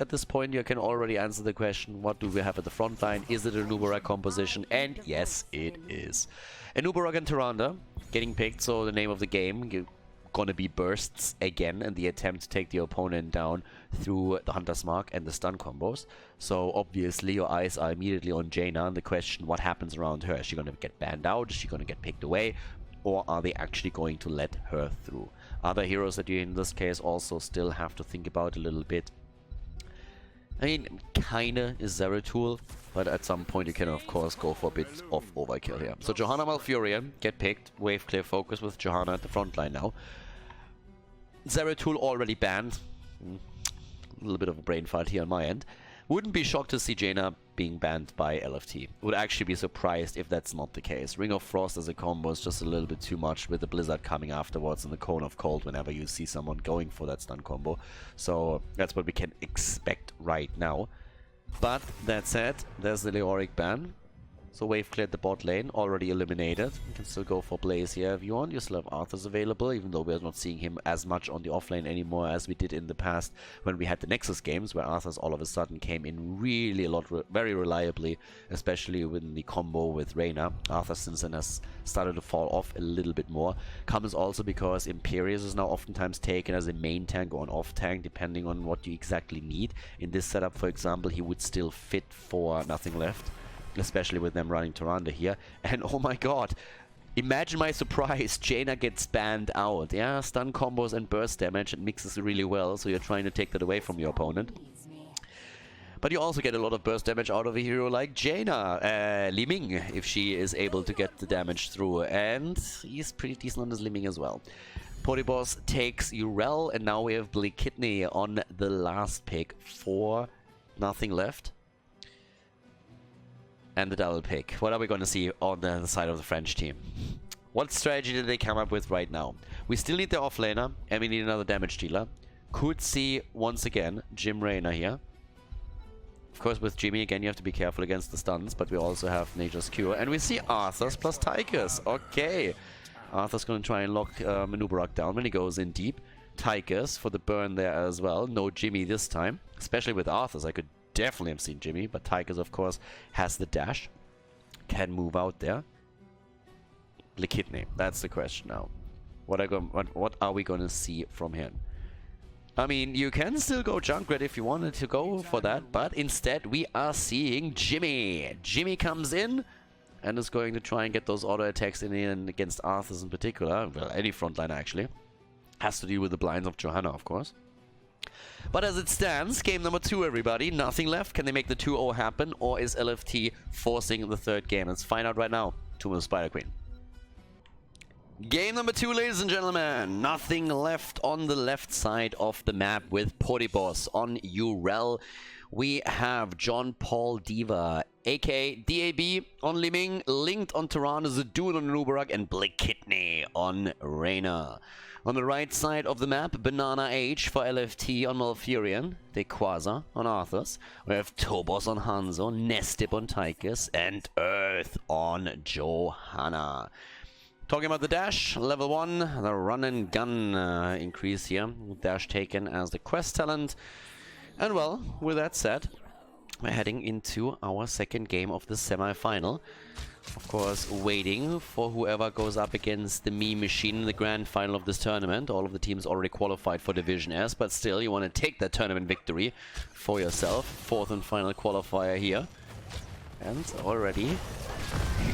at this point you can already answer the question, what do we have at the front line? Is it a Nubarak composition? And yes, it is. A Nubarak and Tyrande getting picked, so the name of the game gonna be bursts again, and the attempt to take the opponent down through the Hunter's Mark and the stun combos. So obviously your eyes are immediately on Jaina and the question, what happens around her? Is she gonna get banned out? Is she gonna get picked away? Or are they actually going to let her through? Other heroes that you in this case also still have to think about a little bit. I mean, kinda is Zeratul, but at some point you can of course go for a bit of overkill here. So Johanna Malfurion get picked, wave clear focus with Johanna at the front line now. Zeratul already banned. A little bit of a brain fart here on my end. Wouldn't be shocked to see Jaina being banned by LFT. Would actually be surprised if that's not the case. Ring of Frost as a combo is just a little bit too much with the Blizzard coming afterwards and the Cone of Cold whenever you see someone going for that stun combo. So that's what we can expect right now. But that said, there's the Leoric ban. So wave cleared the bot lane, already eliminated. You can still go for Blaze here if you want. You still have Arthas available, even though we're not seeing him as much on the offlane anymore as we did in the past when we had the Nexus games, where Arthas all of a sudden came in really a lot, very reliably, especially with the combo with Reyna. Arthas since then has started to fall off a little bit more. Comes also because Imperius is now oftentimes taken as a main tank or an off tank, depending on what you exactly need. In this setup, for example, he would still fit for nothing left. Especially with them running Tyrande here. And oh my god, imagine my surprise, Jaina gets banned out. Yeah, stun combos and burst damage, it mixes really well, so you're trying to take that away from your opponent. But you also get a lot of burst damage out of a hero like Jaina, Li Ming, if she is able to get the damage through. And he's pretty decent on his Li Ming as well. Poryboss takes Urel, and now we have Blake Kidney on the last pick for nothing left. And the double pick. What are we going to see on the side of the French team? What strategy did they come up with right now? We still need the offlaner, and we need another damage dealer. Could see, once again, Jim Reyna here. Of course, with Jimmy, again, you have to be careful against the stuns, but we also have Nature's Cure. And we see Arthas plus Tychus. Okay. Arthas going to try and lock Nubarak down when he goes in deep. Tychus for the burn there as well. No Jimmy this time. Especially with Arthas, I could definitely have seen Jimmy, but Tychus, of course, has the dash. Can move out there. Blake Kidney, that's the question now. What are we going to see from him? I mean, you can still go Junkrat if you wanted to go for that, but instead we are seeing Jimmy. Jimmy comes in and is going to try and get those auto attacks in against Arthas in particular. Well, any frontline actually. Has to deal with the blinds of Johanna, of course. But as it stands, game number 2, everybody. Nothing left. Can they make the 2-0 happen? Or is LFT forcing the third game? Let's find out right now. 2 with Spider Queen. Game number 2, ladies and gentlemen. Nothing left on the left side of the map with Podibos on URL. We have John Paul Diva, aka DAB on Liming, linked on Tirana, Zadoon on Nubarak, and Blake Kidney on Reyna. On the right side of the map, Banana H for LFT on Malfurion, Dequaza on Arthas. We have Tobos on Hanzo, Nestip on Tychus, and Earth on Johanna. Talking about the dash, level 1, the run and gun increase here. Dash taken as the quest talent. And well, with that said, we're heading into our second game of the semi-final. Of course, waiting for whoever goes up against the meme machine in the grand final of this tournament. All of the teams already qualified for Division S, but still, you want to take that tournament victory for yourself. Fourth and final qualifier here. And already...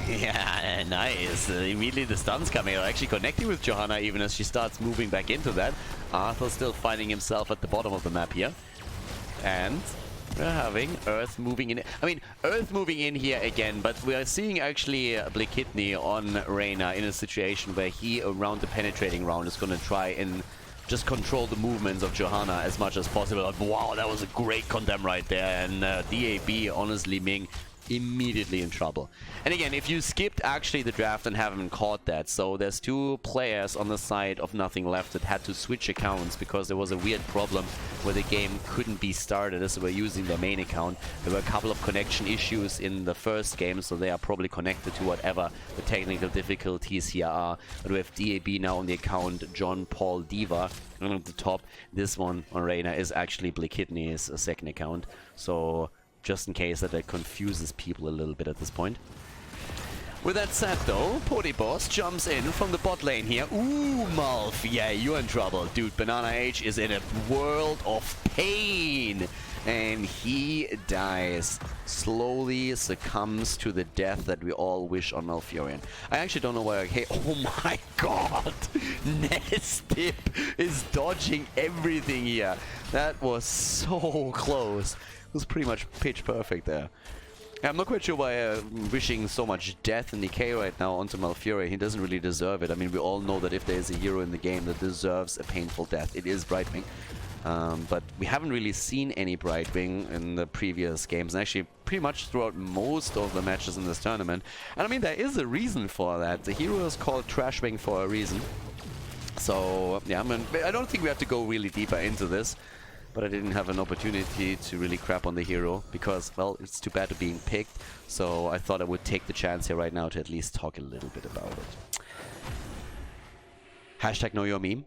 yeah, nice. Immediately the stuns coming out, actually connecting with Johanna even as she starts moving back into that. Arthur still finding himself at the bottom of the map here. And we're having Earth moving in. I mean, Earth moving in here again, but we are seeing actually Blake Kidney on Reyna in a situation where he, around the penetrating round, is going to try and just control the movements of Johanna as much as possible. Like, wow, that was a great condemn right there. And DAB, honestly, Ming, immediately in trouble. And again, if you skipped actually the draft and haven't caught that, so there's 2 players on the side of Nothing Left that had to switch accounts because there was a weird problem where the game couldn't be started as they were using their main account. There were a couple of connection issues in the first game, so they are probably connected to whatever the technical difficulties here are. But we have DAB now on the account, John Paul Diva, and at the top, this one on Reyna is actually Blake Kidney's second account. So just in case that confuses people a little bit at this point. With that said though, Podibos jumps in from the bot lane here. Ooh, Malf, yeah, you're in trouble. Dude, Banana H is in a world of pain. And he dies. Slowly succumbs to the death that we all wish on Malfurion. I actually don't know why. Hey, oh my god! Nestip is dodging everything here. That was so close. It was pretty much pitch perfect there. I'm not quite sure why wishing so much death and decay right now onto Malfurion. He doesn't really deserve it. I mean, we all know that if there is a hero in the game that deserves a painful death, it is Brightwing. But we haven't really seen any Brightwing in the previous games, and actually pretty much throughout most of the matches in this tournament. And I mean, there is a reason for that. The hero is called Trashwing for a reason. So, yeah, I mean, I don't think we have to go really deeper into this. But I didn't have an opportunity to really crap on the hero because, well, it's too bad to being picked. So I thought I would take the chance here right now to at least talk a little bit about it. Hashtag know your meme.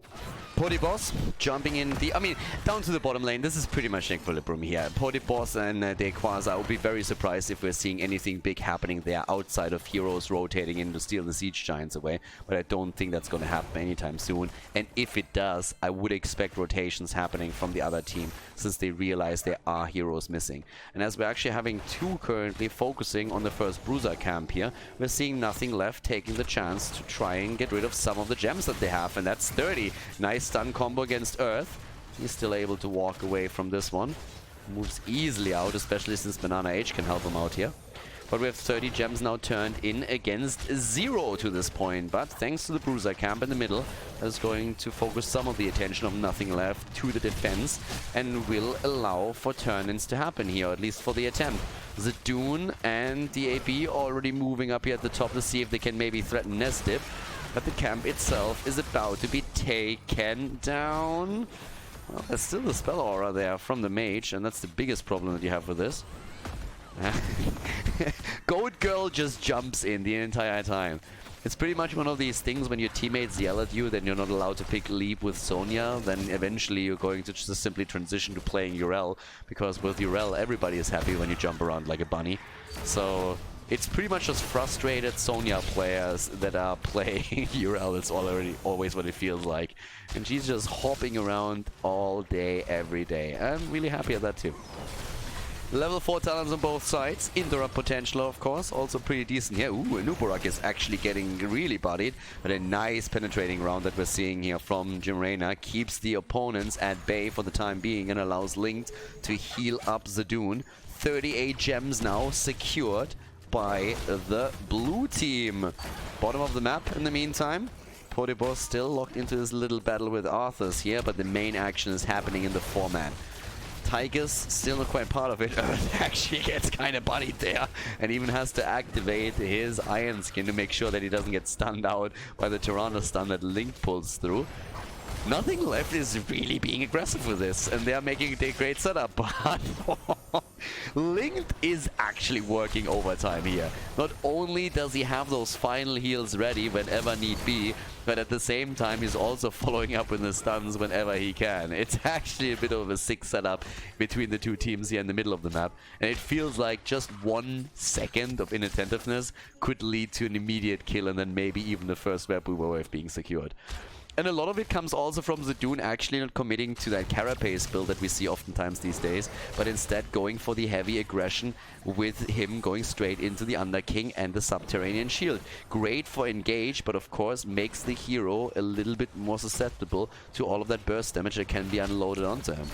Podibos jumping in the... I mean, down to the bottom lane. This is pretty much equilibrium here. Podibos and Dequaza. I would be very surprised if we're seeing anything big happening there outside of heroes rotating in to steal the Siege Giants away. But I don't think that's going to happen anytime soon. And if it does, I would expect rotations happening from the other team since they realize there are heroes missing. And as we're actually having 2 currently focusing on the first Bruiser camp here, we're seeing Nothing Left taking the chance to try and get rid of some of the gems that they have. And that's 30. Nice stun combo against Earth. He's still able to walk away from this one. Moves easily out, especially since Banana H can help him out here. But we have 30 gems now turned in against 0 to this point. But thanks to the Bruiser camp in the middle, that's going to focus some of the attention of Nothing Left to the defense and will allow for turn-ins to happen here, at least for the attempt. Zadoon and DAB already moving up here at the top to see if they can maybe threaten Nestip. But the camp itself is about to be taken down. Well, there's still the spell aura there from the mage, and that's the biggest problem that you have with this. Goat Girl just jumps in the entire time. It's pretty much one of these things when your teammates yell at you, then you're not allowed to pick Leap with Sonya, then eventually you're going to just simply transition to playing Urel, because with Urel everybody is happy when you jump around like a bunny. So it's pretty much just frustrated Sonya players that are playing Urel. It's always what it feels like. And she's just hopping around all day, every day. I'm really happy at that too. Level 4 talents on both sides. Interrupt potential, of course, also pretty decent here. Ooh, Nubarak is actually getting really bodied. But a nice penetrating round that we're seeing here from Jim Reyna keeps the opponents at bay for the time being and allows Linked to heal up Zadoon. 38 gems now secured by the blue team. Bottom of the map in the meantime. Potibos still locked into this little battle with Arthurs here, but the main action is happening in the 4-man. Tigers still not quite part of it. Earth actually gets kind of bunnied there and even has to activate his Iron Skin to make sure that he doesn't get stunned out by the Tyranno stun that Link pulls through. Nothing Left is really being aggressive with this, and they are making a great setup, but Link is actually working overtime here. Not only does he have those final heals ready whenever need be, but at the same time he's also following up with the stuns whenever he can. It's actually a bit of a sick setup between the two teams here in the middle of the map, and it feels like just 1 second of inattentiveness could lead to an immediate kill and then maybe even the first web wave being secured. And a lot of it comes also from Zadoon actually not committing to that Carapace build that we see oftentimes these days, but instead going for the heavy aggression with him going straight into the Underking and the Subterranean Shield. Great for engage, but of course makes the hero a little bit more susceptible to all of that burst damage that can be unloaded onto him.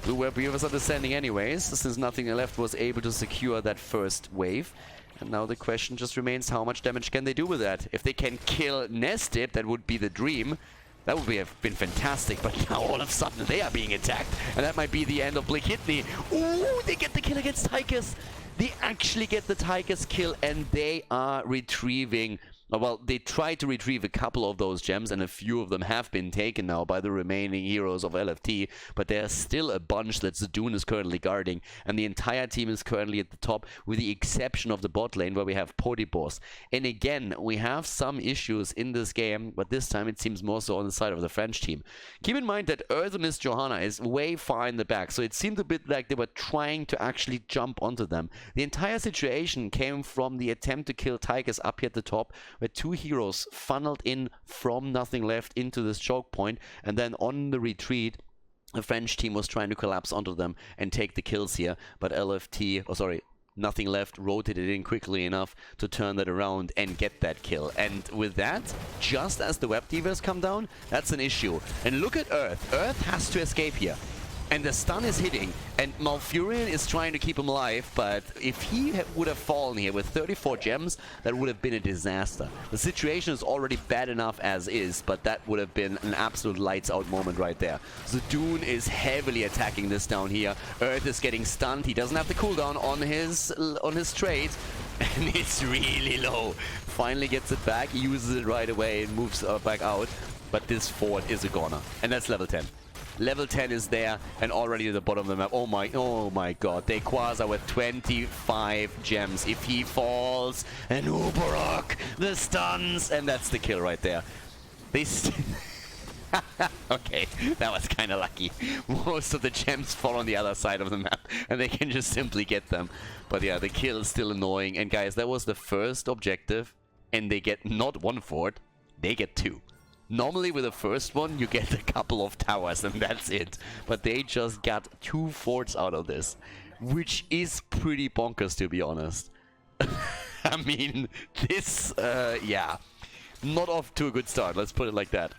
Blue Web Weavers are descending anyways, since Nothing Left was able to secure that first wave. And now the question just remains, how much damage can they do with that? If they can kill Nested, that would be the dream. That would have been fantastic, but now all of a sudden they are being attacked. And that might be the end of Blakitny. Ooh, they get the kill against Tigers. They actually get the Tigers kill, and they are retrieving... Well, they tried to retrieve a couple of those gems, and a few of them have been taken now by the remaining heroes of LFT, but there's still a bunch that Zadoon is currently guarding, and the entire team is currently at the top, with the exception of the bot lane, where we have Potibos. And again, we have some issues in this game, but this time it seems more so on the side of the French team. Keep in mind that Earthinist Johanna is way far in the back, so it seemed a bit like they were trying to actually jump onto them. The entire situation came from the attempt to kill Tigers up here at the top, where two heroes funneled in from Nothing Left into this choke point, and then on the retreat the French team was trying to collapse onto them and take the kills here, but Nothing Left rotated in quickly enough to turn that around and get that kill. And with that, just as the web divers come down, that's an issue. And look at Earth. Earth has to escape here. And the stun is hitting, and Malfurion is trying to keep him alive, but if he would have fallen here with 34 gems, that would have been a disaster. The situation is already bad enough as is, but that would have been an absolute lights-out moment right there. Zadoon is heavily attacking this down here. Earth is getting stunned. He doesn't have the cooldown on his trade, and it's really low. Finally gets it back, uses it right away, and moves back out. But this fort is a goner, and that's level 10. Level 10 is there, and already at the bottom of the map. Oh my god. They Quasar with 25 gems. If he falls, and Uberok, the stuns, and that's the kill right there. They okay, that was kind of lucky. Most of the gems fall on the other side of the map, and they can just simply get them. But yeah, the kill is still annoying. And guys, that was the first objective, and they get not one fort, they get two. Normally with the first one you get a couple of towers and that's it, but they just got 2 forts out of this, which is pretty bonkers, to be honest. I mean, this, yeah, not off to a good start, let's put it like that.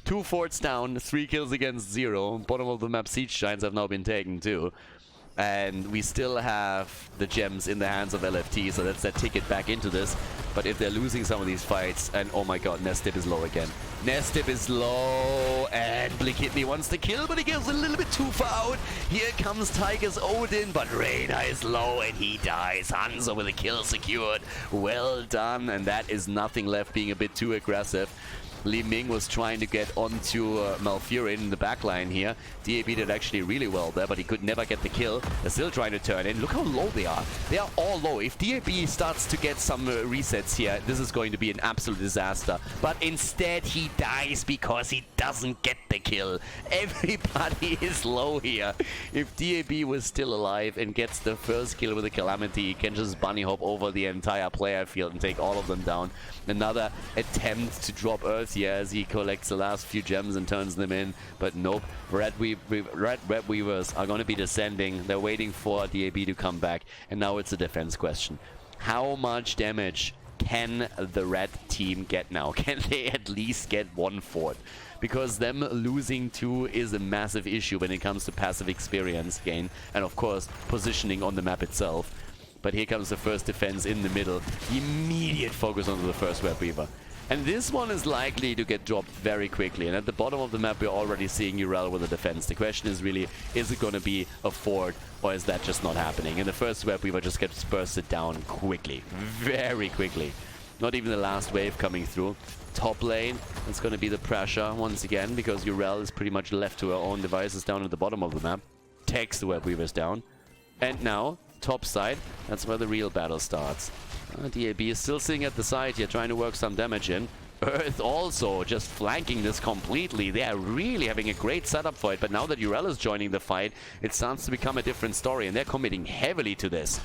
2 forts down, 3 kills against 0, bottom of the map siege giants have now been taken too. And we still have the gems in the hands of LFT, so that's that ticket back into this. But if they're losing some of these fights, and oh my god, Nestip is low again. Nestip is low, and Blakitny wants to kill, but he goes a little bit too far out. Here comes Tiger's Odin, but Reyna is low, and he dies. Hanzo with a kill secured. Well done, and that is Nothing Left being a bit too aggressive. Li Ming was trying to get onto Malfurion in the backline here. DAB did actually really well there, but he could never get the kill. They're still trying to turn in. Look how low they are. They are all low. If DAB starts to get some resets here, this is going to be an absolute disaster. But instead, he dies because he doesn't get the kill. Everybody is low here. If DAB was still alive and gets the first kill with a Calamity, he can just bunny hop over the entire player field and take all of them down. Another attempt to drop Earth here as he collects the last few gems and turns them in, but nope. Red Web Weavers are going to be descending. They're waiting for DAB to come back, and now it's a defense question. How much damage can the red team get now? Can they at least get 1 fort? Because them losing 2 is a massive issue when it comes to passive experience gain, and of course positioning on the map itself. But here comes the first defense in the middle. Immediate focus onto the first Web Weaver. And this one is likely to get dropped very quickly. And at the bottom of the map, we're already seeing Urel with a defense. The question is really, is it going to be a fort, or is that just not happening? In the first web, we just gets bursted down quickly. Very quickly. Not even the last wave coming through. Top lane, that's going to be the pressure once again, because Urel is pretty much left to her own devices down at the bottom of the map. Takes the web weavers down. And now, top side, that's where the real battle starts. DAB is still sitting at the side here, trying to work some damage in. Earth also just flanking this completely. They are really having a great setup for it, but now that Urel is joining the fight, it starts to become a different story, and they're committing heavily to this.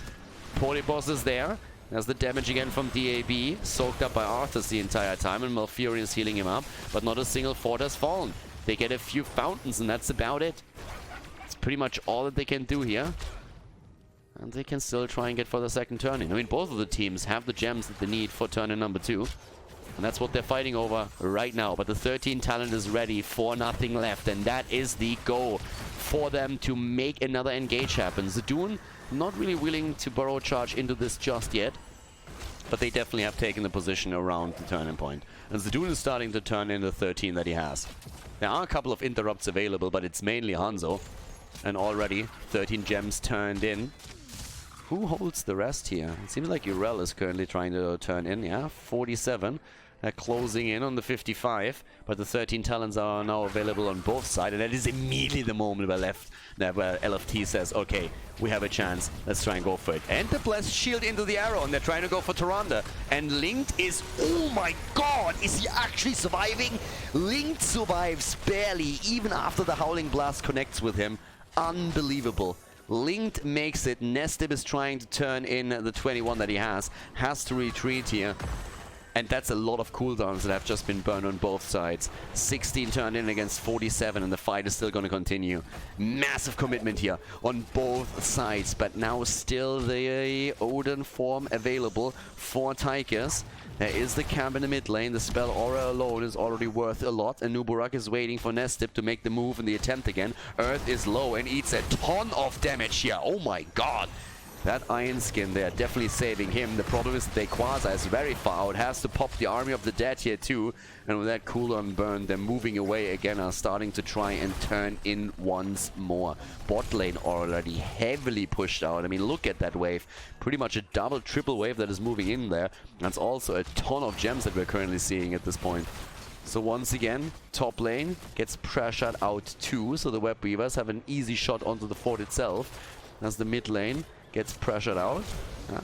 Polyboss is there. There's the damage again from DAB, soaked up by Arthas the entire time, and Malfurion is healing him up, but not a single fort has fallen. They get a few fountains, and that's about it. It's pretty much all that they can do here. And they can still try and get for the second turn in. I mean, both of the teams have the gems that they need for turn in number 2. And that's what they're fighting over right now. But the 13 talent is ready for nothing left. And that is the go for them to make another engage happen. Zadoon not really willing to burrow charge into this just yet. But they definitely have taken the position around the turning point. And Zadoon is starting to turn in the 13 that he has. There are a couple of interrupts available, but it's mainly Hanzo. And already 13 gems turned in. Who holds the rest here? It seems like Urel is currently trying to turn in, yeah? 47. They're closing in on the 55. But the 13 talents are now available on both sides. And that is immediately the moment where LFT says, okay, we have a chance. Let's try and go for it. And the Blessed Shield into the arrow. And they're trying to go for Tyrande. And Linked is... Oh my god! Is he actually surviving? Linked survives barely, even after the Howling Blast connects with him. Unbelievable. Linked makes it. Nestib is trying to turn in the 21 that he has to retreat here. And that's a lot of cooldowns that have just been burned on both sides. 16 turned in against 47, and the fight is still going to continue. Massive commitment here on both sides, but now still the Odin form available for Tychus. There is the camp in the mid lane. The spell aura alone is already worth a lot. And Nuburak is waiting for Nestib to make the move in the attempt again. Earth is low and eats a ton of damage here. Oh my god. That Iron Skin there definitely saving him. The problem is that Quasar is very far out. Has to pop the Army of the Dead here too. And with that cooldown burn, they're moving away again. Are starting to try and turn in once more. Bot lane already heavily pushed out. I mean, look at that wave. Pretty much a double, triple wave that is moving in there. That's also a ton of gems that we're currently seeing at this point. So once again, top lane gets pressured out too. So the Web Weavers have an easy shot onto the fort itself. As the mid lane gets pressured out.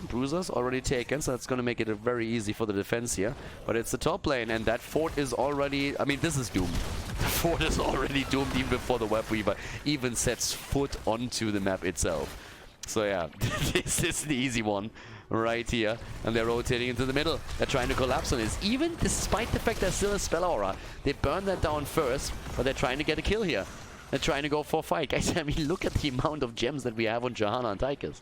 Bruiser's already taken, so that's going to make it very easy for the defense here. But it's the top lane, and that fort is already... I mean, this is doomed. The fort is already doomed even before the Web Weaver even sets foot onto the map itself. So yeah, this is the easy one right here. And they're rotating into the middle. They're trying to collapse on this. Even despite the fact there's still a spell aura, they burn that down first, but they're trying to get a kill here. They're trying to go for a fight. Guys, I mean, look at the amount of gems that we have on Johanna and Tychus.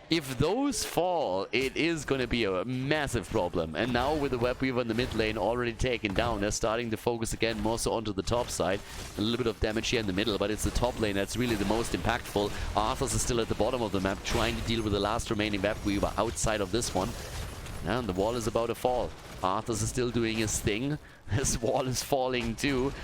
If those fall, it is going to be a massive problem. And now with the Web Weaver in the mid lane already taken down, they're starting to focus again more so onto the top side. A little bit of damage here in the middle, but it's the top lane that's really the most impactful. Arthas is still at the bottom of the map, trying to deal with the last remaining Web Weaver outside of this one. And the wall is about to fall. Arthas is still doing his thing. His wall is falling too.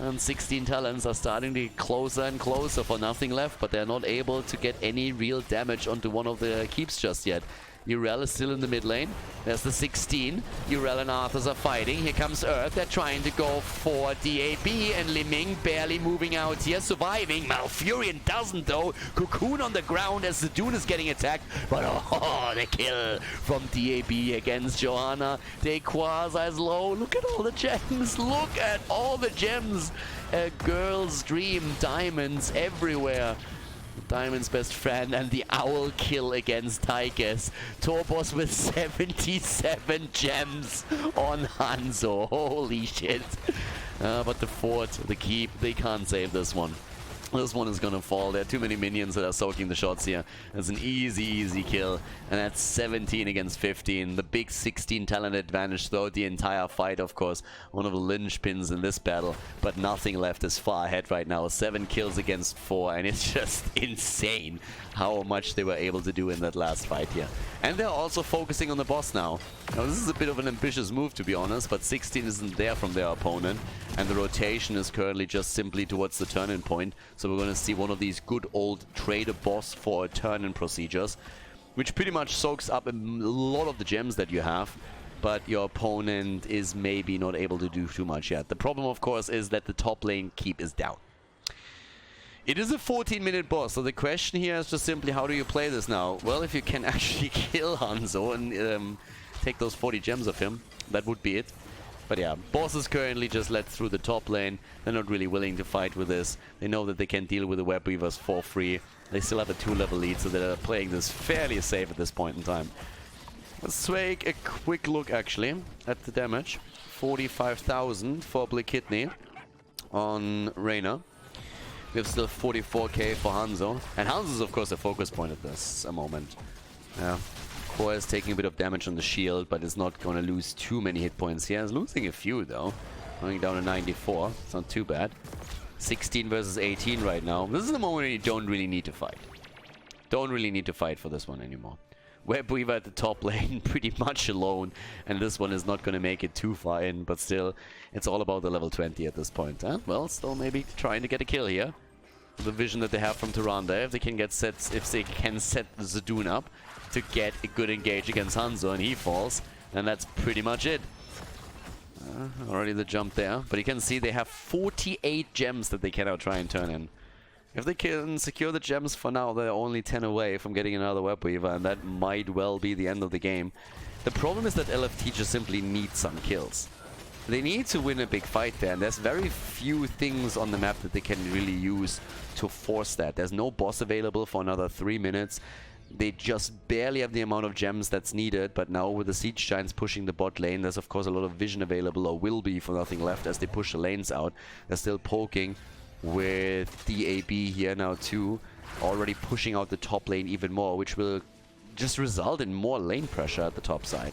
And 16 talents are starting to get closer and closer for nothing left, but they're not able to get any real damage onto one of the keeps just yet. Urel is still in the mid lane. There's the 16. Urel and Arthas are fighting. Here comes Earth. They're trying to go for DAB, and Liming barely moving out here, surviving. Malfurion doesn't though. Cocoon on the ground as the Dune is getting attacked. But oh, the kill from DAB against Johanna. Quasar is low. Look at all the gems. Look at all the gems. A girl's dream. Diamonds everywhere. Diamond's best friend, and the owl kill against Tychus. Torbos with 77 gems on Hanzo. Holy shit. But the fort, the keep, they can't save this one. This one is gonna fall. There are too many minions that are soaking the shots here. That's an easy kill. And that's 17 against 15. The big 16 talent advantage throughout the entire fight, of course. One of the linchpins in this battle. But nothing left is far ahead right now. 7 kills against 4. And it's just insane how much they were able to do in that last fight here. And they're also focusing on the boss now. Now this is a bit of an ambitious move, to be honest. But 16 isn't there from their opponent. And the rotation is currently just simply towards the turn-in point. So we're going to see one of these good old trader boss for turn-in procedures, which pretty much soaks up a lot of the gems that you have, but your opponent is maybe not able to do too much yet. The problem, of course, is that the top lane keep is down. It is a 14-minute boss, so the question here is just simply, how do you play this now? Well, if you can actually kill Hanzo and take those 40 gems of him, that would be it. But yeah, boss is currently just led through the top lane. They're not really willing to fight with this. They know that they can deal with the Web Weavers for free. They still have a 2-level lead, so they're playing this fairly safe at this point in time. Let's take a quick look, actually, at the damage. 45,000 for Blick Kidney on Reyna. We have still 44k for Hanzo. And Hanzo is, of course, a focus point at this moment. Yeah. Core is taking a bit of damage on the shield, but is not going to lose too many hit points here. It's losing a few, though. Going down to 94. It's not too bad. 16 versus 18 right now. This is the moment where you don't really need to fight. Don't really need to fight for this one anymore. Web Weaver at the top lane, pretty much alone. And this one is not going to make it too far in, but still, it's all about the level 20 at this point. Huh? Well, still maybe trying to get a kill here. The vision that they have from Tyrande, if they can set Zadoon up to get a good engage against Hanzo and he falls, and that's pretty much it. Already the jump there, but you can see they have 48 gems that they can now try and turn in. If they can secure the gems for now, they're only 10 away from getting another Web Weaver, and that might well be the end of the game. The problem is that LFT just simply needs some kills. They need to win a big fight there, and there's very few things on the map that they can really use to force that. There's no boss available for another 3 minutes. They just barely have the amount of gems that's needed, but now with the Siege Giants pushing the bot lane, there's of course a lot of vision available, or will be, for nothing left as they push the lanes out. They're still poking with DAB here now too, already pushing out the top lane even more, which will just result in more lane pressure at the top side.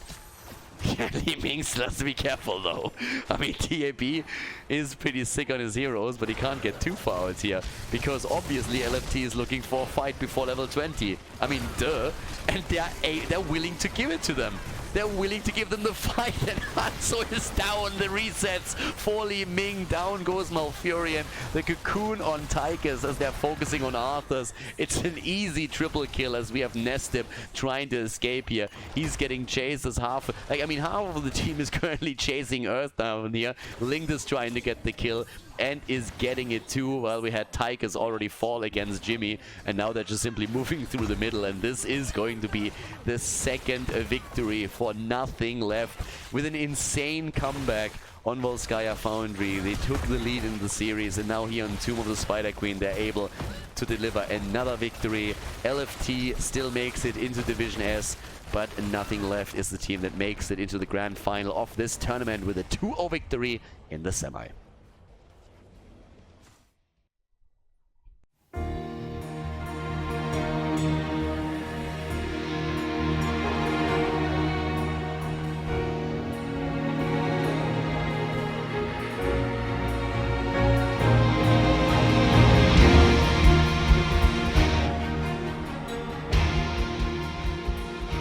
Yeah, Li Ming still has to be careful though. I mean, DAB is pretty sick on his heroes, but he can't get too far out here, because obviously LFT is looking for a fight before level 20. I mean, duh. And they're willing to give it to them. They're willing to give them the fight, and Hanzo is down. The resets for Li Ming. Down goes Malfurion. The cocoon on Tychus as they're focusing on Arthur's. It's an easy triple kill as we have Nestip trying to escape here. He's getting chased as half of the team is currently chasing Earth down here. Linked is trying to get the kill and is getting it too. Well, we had Tychus already fall against Jimmy, and now they're just simply moving through the middle, and this is going to be the second victory for Nothing Left with an insane comeback on Volskaya Foundry. They took the lead in the series, and now here on Tomb of the Spider Queen they're able to deliver another victory. LFT still makes it into Division S, but Nothing Left is the team that makes it into the grand final of this tournament with a 2-0 victory in the semi.